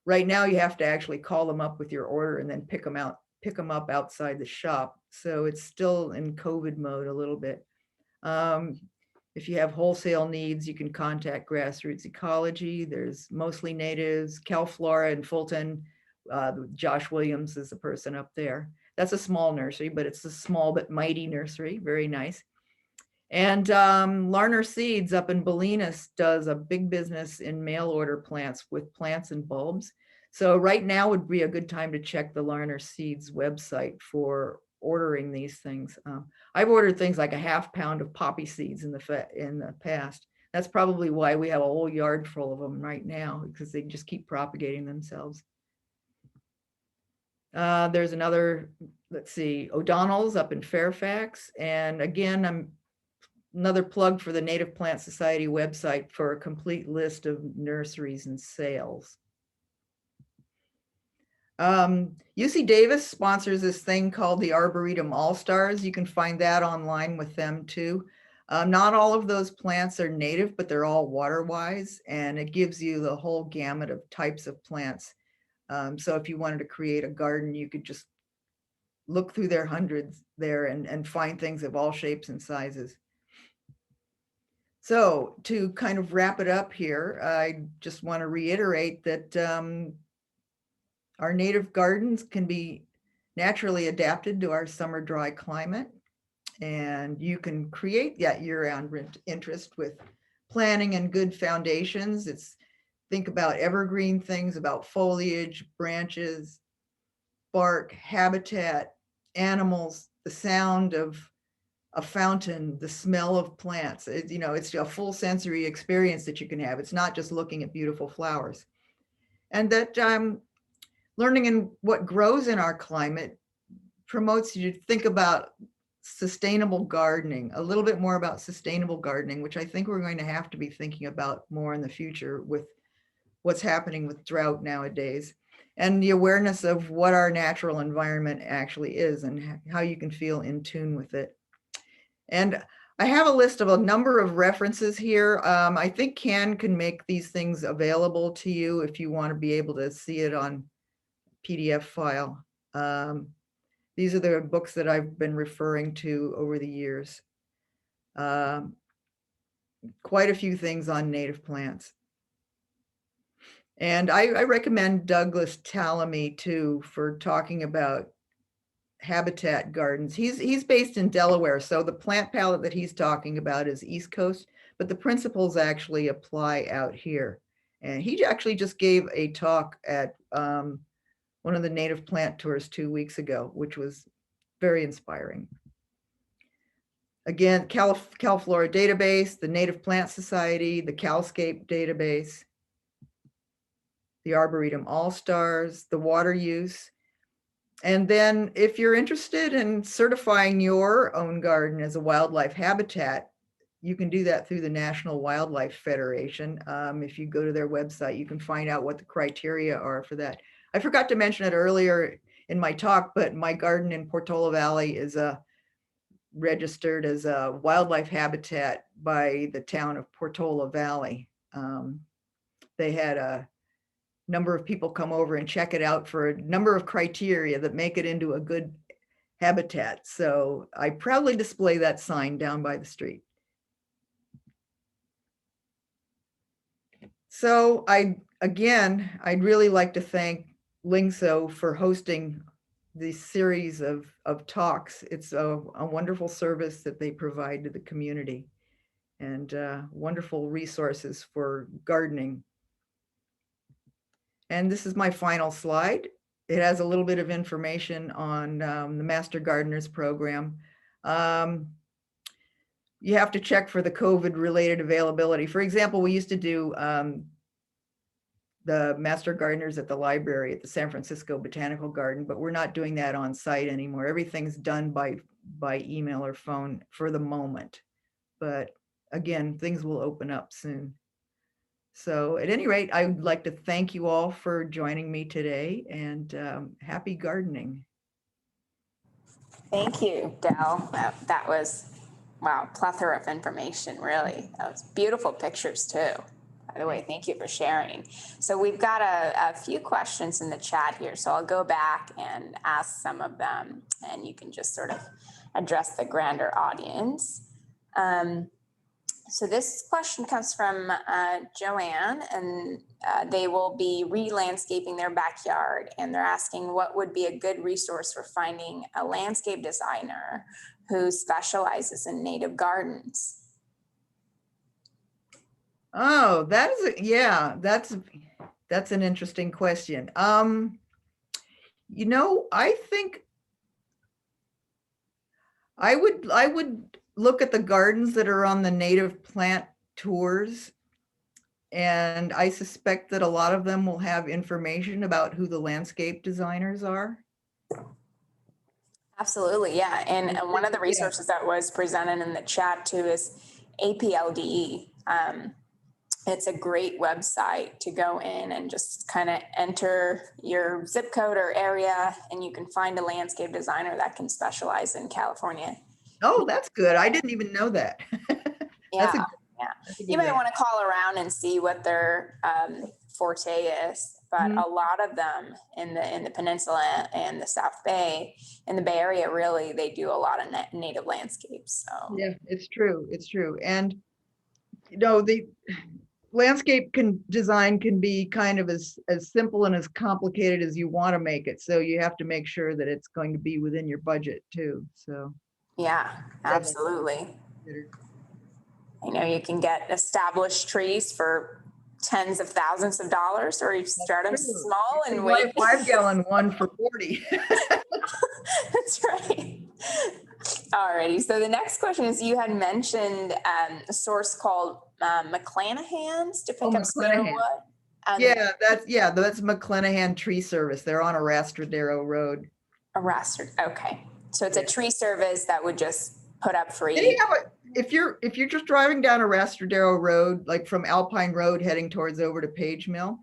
Right now, you have to actually call them up with your order and then pick them up outside the shop. So it's still in COVID mode a little bit. If you have wholesale needs, you can contact Grassroots Ecology. There's mostly natives, CalFlora in Fulton. Josh Williams is the person up there. That's a small nursery, but it's a small but mighty nursery. Very nice. And Larner Seeds up in Bolinas does a big business in mail order plants with plants and bulbs. So right now would be a good time to check the Larner Seeds website for ordering these things. I've ordered things like a ½ pound of poppy seeds in the past. That's probably why we have a whole yard full of them right now, because they just keep propagating themselves. There's another, let's see, O'Donnell's up in Fairfax. And again, another plug for the Native Plant Society website for a complete list of nurseries and sales. UC Davis sponsors this thing called the Arboretum All-Stars. You can find that online with them too. Not all of those plants are native, but they're all water-wise, and it gives you the whole gamut of types of plants. So if you wanted to create a garden, you could just look through their hundreds there and find things of all shapes and sizes. So to kind of wrap it up here, I just want to reiterate that our native gardens can be naturally adapted to our summer dry climate. And you can create that year-round interest with planning and good foundations. Think about evergreen things, about foliage, branches, bark, habitat, animals, the sound of a fountain, the smell of plants. It's a full sensory experience that you can have. It's not just looking at beautiful flowers. And that learning in what grows in our climate promotes you to think about sustainable gardening, a little bit more about sustainable gardening, which I think we're going to have to be thinking about more in the future with what's happening with drought nowadays, and the awareness of what our natural environment actually is and how you can feel in tune with it. And I have a list of a number of references here. I think Can make these things available to you if you want to be able to see it on PDF file. These are the books that I've been referring to over the years. Quite a few things on native plants. And I recommend Douglas Tallamy too for talking about habitat gardens. He's based in Delaware, so the plant palette that he's talking about is East Coast, but the principles actually apply out here. And he actually just gave a talk at one of the native plant tours 2 weeks ago, which was very inspiring. Again, CalFlora database, the Native Plant Society, the CalScape database, the Arboretum All-Stars, the water use. And then if you're interested in certifying your own garden as a wildlife habitat, you can do that through the National Wildlife Federation. If you go to their website, you can find out what the criteria are for that. I forgot to mention it earlier in my talk, but my garden in Portola Valley is registered as a wildlife habitat by the town of Portola Valley. They had a number of people come over and check it out for a number of criteria that make it into a good habitat. So I proudly display that sign down by the street. So I'd really like to thank Lyngso for hosting this series of talks. It's a wonderful service that they provide to the community and wonderful resources for gardening. And this is my final slide. It has a little bit of information on the Master Gardeners program. You have to check for the COVID related availability. For example, we used to do the Master Gardeners at the library at the San Francisco Botanical Garden, but we're not doing that on site anymore. Everything's done by email or phone for the moment. But again, things will open up soon. So at any rate, I would like to thank you all for joining me today, and happy gardening. Thank you, Del. That was, wow, plethora of information, really. That was beautiful pictures too. By the way, thank you for sharing. So we've got a few questions in the chat here. So I'll go back and ask some of them, and you can just sort of address the grander audience. So this question comes from Joanne, and they will be re-landscaping their backyard, and they're asking what would be a good resource for finding a landscape designer who specializes in native gardens. Oh, that's an interesting question. I think I would look at the gardens that are on the native plant tours, and I suspect that a lot of them will have information about who the landscape designers are. Absolutely, yeah. And one of the resources that was presented in the chat too is APLDE. It's a great website to go in and just kind of enter your zip code or area, and you can find a landscape designer that can specialize in California. Oh, that's good. I didn't even know that. Yeah. You might want to call around and see what their forte is, but a lot of them in the peninsula and the South Bay, in the Bay Area, really, they do a lot of native landscapes. So yeah, it's true. It's true. And the landscape design can be kind of as simple and as complicated as you want to make it. So you have to make sure that it's going to be within your budget too. So Yeah, absolutely. I know you can get established trees for tens of thousands of dollars, or you start them small and wait. A 5-gallon one for 40. That's right. Alrighty. So the next question is, you had mentioned a source called McClanahan's to pick up McClanahan. cedarwood. That's McClanahan Tree Service. They're on Arastradero Road. Okay. So it's a tree service that would just put up free. If you're just driving down Arastradero Road, like from Alpine Road heading towards over to Page Mill,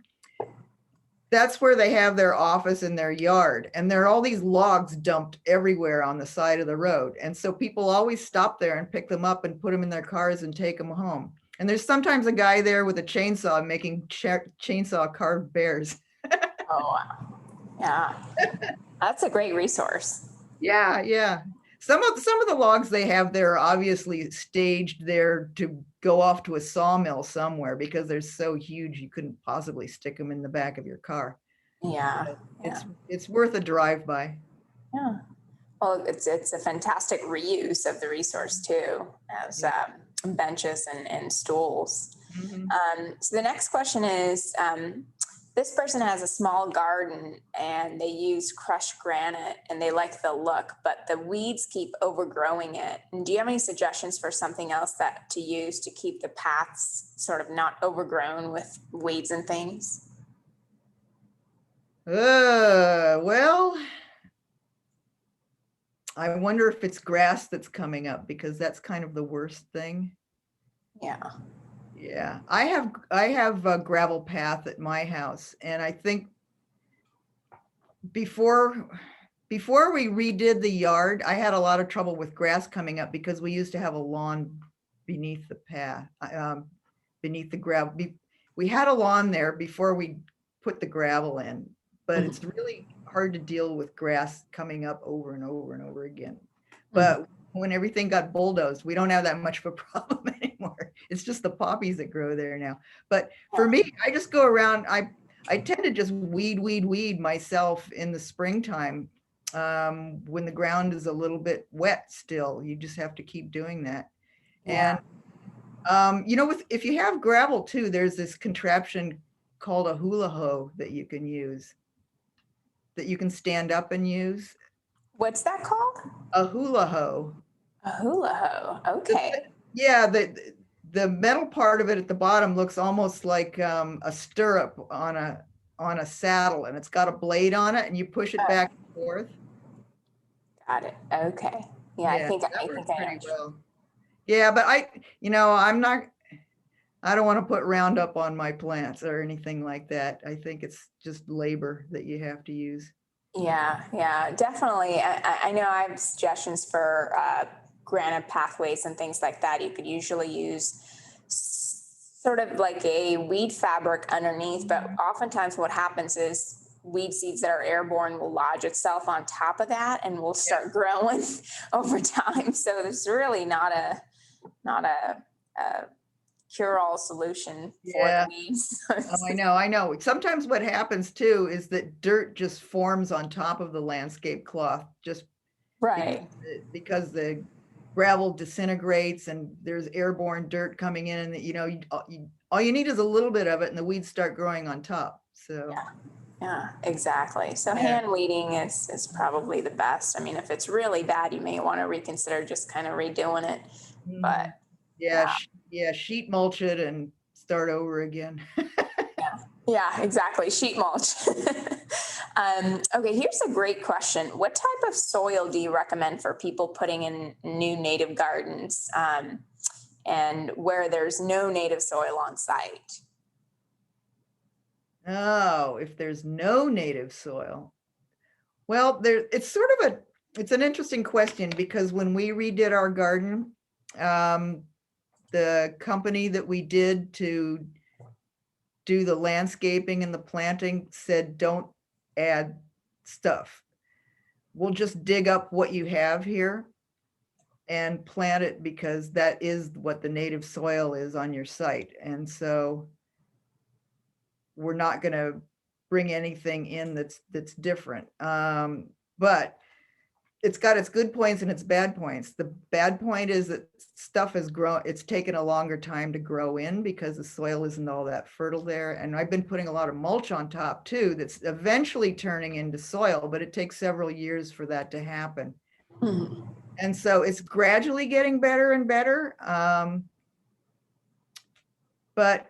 that's where they have their office in their yard. And there are all these logs dumped everywhere on the side of the road. And so people always stop there and pick them up and put them in their cars and take them home. And there's sometimes a guy there with a chainsaw making chainsaw carved bears. Oh, wow. Yeah. That's a great resource. Yeah. Some of the logs they have there are obviously staged there to go off to a sawmill somewhere because they're so huge you couldn't possibly stick them in the back of your car. Yeah. It's worth a drive by. Yeah. Well, it's a fantastic reuse of the resource too, as benches and stools. Mm-hmm. So the next question is, this person has a small garden and they use crushed granite and they like the look, but the weeds keep overgrowing it. And do you have any suggestions for something else to use to keep the paths sort of not overgrown with weeds and things? Well, I wonder if it's grass that's coming up, because that's kind of the worst thing. Yeah, I have a gravel path at my house, and I think before we redid the yard, I had a lot of trouble with grass coming up because we used to have a lawn beneath the path, beneath the gravel. We had a lawn there before we put the gravel in, but it's really hard to deal with grass coming up over and over and over again. But when everything got bulldozed, we don't have that much of a problem anymore. It's just the poppies that grow there now. But for me, I just go around, I tend to just weed myself in the springtime. When the ground is a little bit wet still, you just have to keep doing that. And if you have gravel too, there's this contraption called a hula hoe that you can use, that you can stand up and use. What's that called? A hula hoe. A hula hoe. Okay. Yeah, the metal part of it at the bottom looks almost like a stirrup on a saddle, and it's got a blade on it, and you push it back and forth. Got it. Okay. Yeah, I think I know. Well. Yeah, but I don't want to put Roundup on my plants or anything like that. I think it's just labor that you have to use. Yeah, definitely. I know I have suggestions for granite pathways and things like that. You could usually use sort of like a weed fabric underneath, but oftentimes what happens is weed seeds that are airborne will lodge itself on top of that and will start growing over time. So there's really not a cure-all solution for the weeds. I know. Sometimes what happens too is that dirt just forms on top of the landscape cloth, just because the gravel disintegrates and there's airborne dirt coming in, and all you need is a little bit of it and the weeds start growing on top. So yeah, exactly. So hand weeding is probably the best. I mean, if it's really bad, you may want to reconsider just kind of redoing it. But sheet mulch it and start over again. Yeah, exactly. Sheet mulch. Okay, here's a great question. What type of soil do you recommend for people putting in new native gardens and where there's no native soil on site? Oh, if there's no native soil. Well, it's an interesting question, because when we redid our garden, the company that we did to do the landscaping and the planting said, don't add stuff. We'll just dig up what you have here. and plant it because that is what the native soil is on your site. And so we're not going to bring anything in that's different. But it's got its good points and its bad points. The bad point is that stuff has grown, it's taken a longer time to grow in because the soil isn't all that fertile there. And I've been putting a lot of mulch on top too, that's eventually turning into soil, but it takes several years for that to happen. Mhm. And so it's gradually getting better and better. But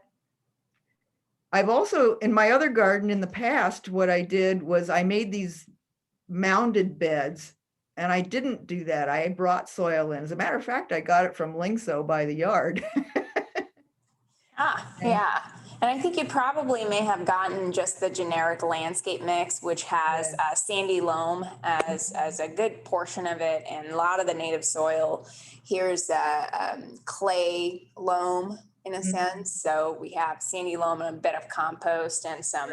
I've also, in my other garden in the past, what I did was I made these mounded beds, and I didn't do that. I brought soil in. As a matter of fact, I got it from Lyngso by the yard. Yeah. And I think you probably may have gotten just the generic landscape mix, which has sandy loam as a good portion of it, and a lot of the native soil. Here's clay loam in a sense. So we have sandy loam and a bit of compost and some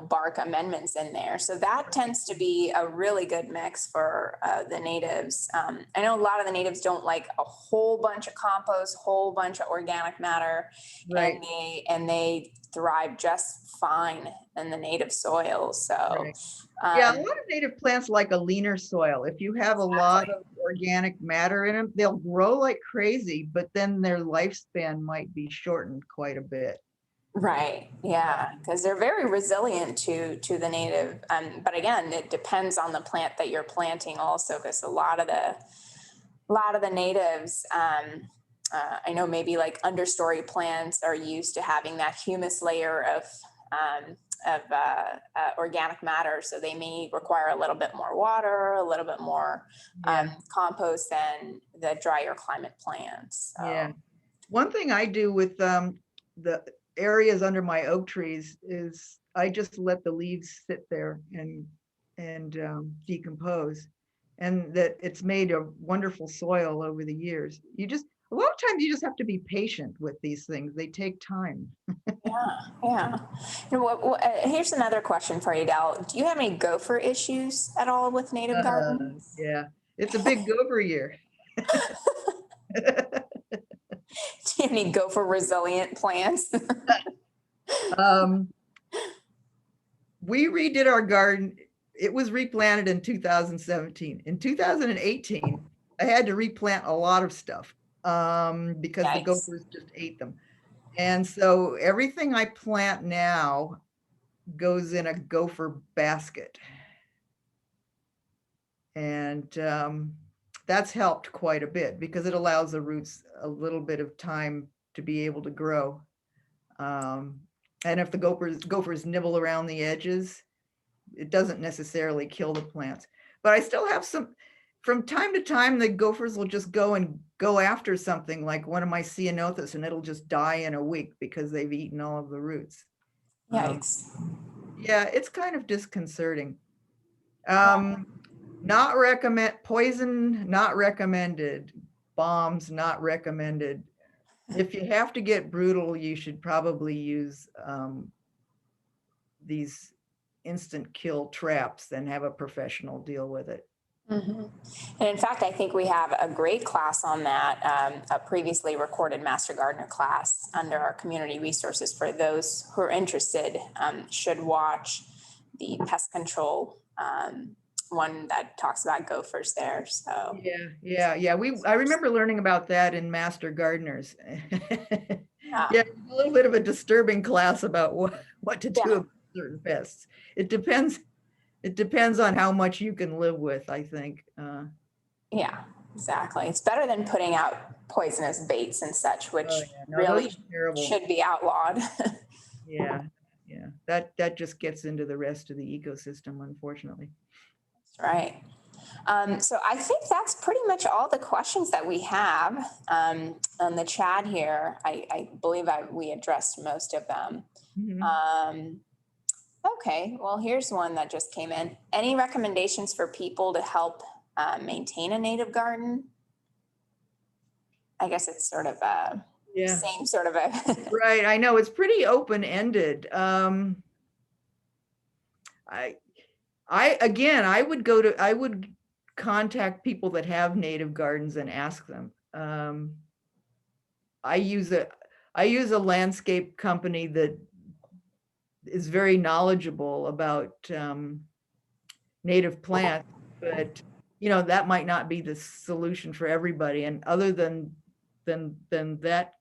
bark amendments in there. So that tends to be a really good mix for the natives. I know a lot of the natives don't like a whole bunch of compost, whole bunch of organic matter, Right. and they thrive just fine in the native soil. So Right. Yeah, a lot of native plants like a leaner soil. If you have a lot of organic matter in them, they'll grow like crazy, but then their lifespan might be shortened quite a bit. right, yeah, because they're very resilient to the native. But again, it depends on the plant that you're planting also, because a lot of the natives, I know maybe like understory plants are used to having that humus layer of organic matter, so they may require a little bit more water, a little bit more compost than the drier climate plants. So. Yeah. One thing I do with the areas under my oak trees is I just let the leaves sit there and decompose, and that it's made a wonderful soil over the years. A lot of times you just have to be patient with these things. They take time. Yeah. Here's another question for you, Del. Do you have any gopher issues at all with native garden? Yeah, it's a big gopher year. Do you have any gopher resilient plants? We redid our garden. It was replanted in 2017. In 2018, I had to replant a lot of stuff because the gophers just ate them. And so everything I plant now goes in a gopher basket. And that's helped quite a bit because it allows the roots a little bit of time to be able to grow. And if the gophers nibble around the edges, it doesn't necessarily kill the plants. But I still have some, from time to time, the gophers will just go after something like one of my ceanothus, and it'll just die in a week because they've eaten all of the roots. Yikes. Yeah, it's kind of disconcerting. Not recommend, poison, not recommended. Bombs, not recommended. If you have to get brutal, you should probably use these instant kill traps and have a professional deal with it. Mm-hmm. And in fact, I think we have a great class on that, a previously recorded Master Gardener class under our community resources for those who are interested. Should watch the pest control one that talks about gophers there. So yeah. I remember learning about that in Master Gardeners. Yeah, a little bit of a disturbing class about what to do about certain pests. It depends on how much you can live with, I think. Yeah, exactly. It's better than putting out poisonous baits and such, which really should be outlawed. Yeah. That just gets into the rest of the ecosystem, unfortunately. That's right. So I think that's pretty much all the questions that we have on the chat here. I believe we addressed most of them. Mm-hmm. Okay, well, here's one that just came in. Any recommendations for people to help maintain a native garden? I guess it's sort of a same sort of a right. I know it's pretty open-ended. I would contact people that have native gardens and ask them. I use a landscape company that is very knowledgeable about native plants, but that might not be the solution for everybody. And other than that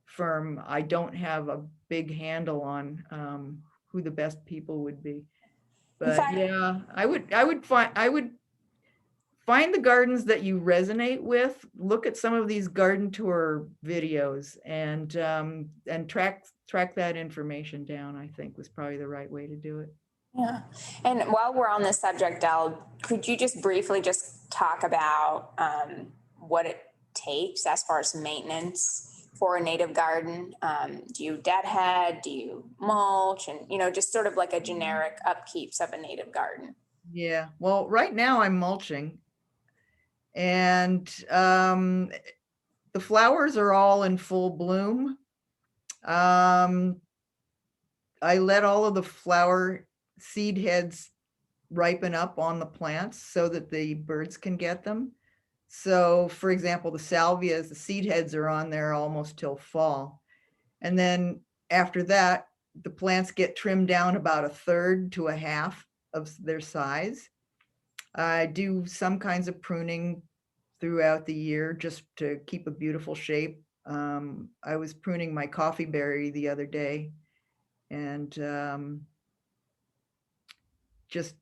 firm, I don't have a big handle on who the best people would be. But yeah, I would find the gardens that you resonate with. Look at some of these garden tour videos and track that information down, I think was probably the right way to do it. Yeah. And while we're on this subject, Del, could you just briefly just talk about what it takes as far as maintenance for a native garden? Do you deadhead? Do you mulch? And, just sort of like a generic upkeeps of a native garden. Yeah. Well, right now I'm mulching. And the flowers are all in full bloom. I let all of the flower seed heads ripen up on the plants so that the birds can get them. So for example, the salvias, the seed heads are on there almost till fall. And then after that, the plants get trimmed down about 1/3 to 1/2 of their size. I do some kinds of pruning throughout the year just to keep a beautiful shape. I was pruning my coffee berry the other day and just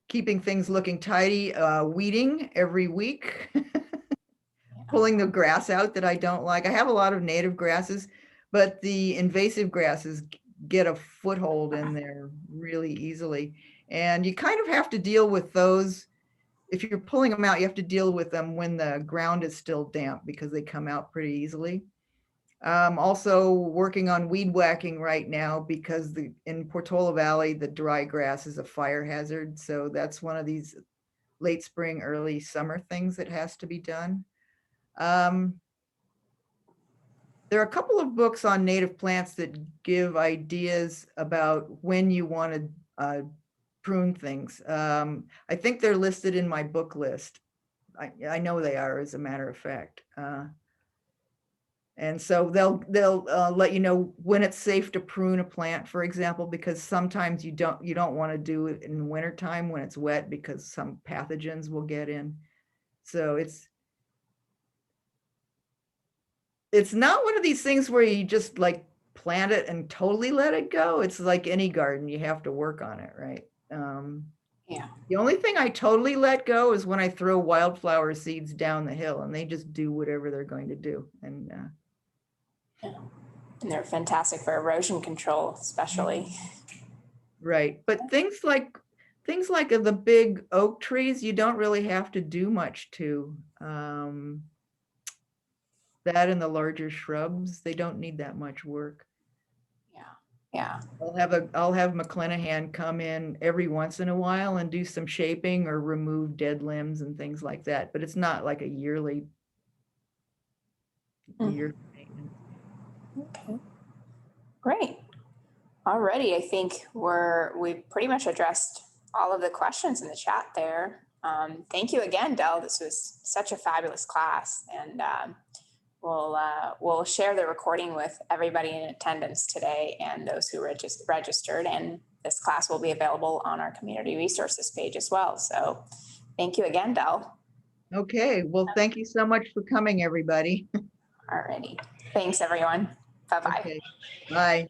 keeping things looking tidy, weeding every week, pulling the grass out that I don't like. I have a lot of native grasses, but the invasive grasses get a foothold in there really easily. And you kind of have to deal with those. If you're pulling them out, you have to deal with them when the ground is still damp because they come out pretty easily. Also working on weed whacking right now because in Portola Valley, the dry grass is a fire hazard. So that's one of these late spring, early summer things that has to be done. There are a couple of books on native plants that give ideas about when you want to prune things. I think they're listed in my book list. I know they are, as a matter of fact. And so they'll let you know when it's safe to prune a plant, for example, because sometimes you don't want to do it in wintertime when it's wet because some pathogens will get in. So it's not one of these things where you just like plant it and totally let it go. It's like any garden, you have to work on it, right? Yeah. The only thing I totally let go is when I throw wildflower seeds down the hill and they just do whatever they're going to do. And and they're fantastic for erosion control, especially. Right. But things like the big oak trees, you don't really have to do much to. That and the larger shrubs, they don't need that much work. Yeah. I'll have McClenahan come in every once in a while and do some shaping or remove dead limbs and things like that. But it's not like a yearly maintenance. Okay. Great. Alrighty, I think we've pretty much addressed all of the questions in the chat there. Thank you again, Del. This was such a fabulous class, and we'll share the recording with everybody in attendance today and those who registered. And this class will be available on our community resources page as well. So thank you again, Del. Okay, well, thank you so much for coming, everybody. Alrighty. Thanks, everyone. Bye-bye. Okay. Bye.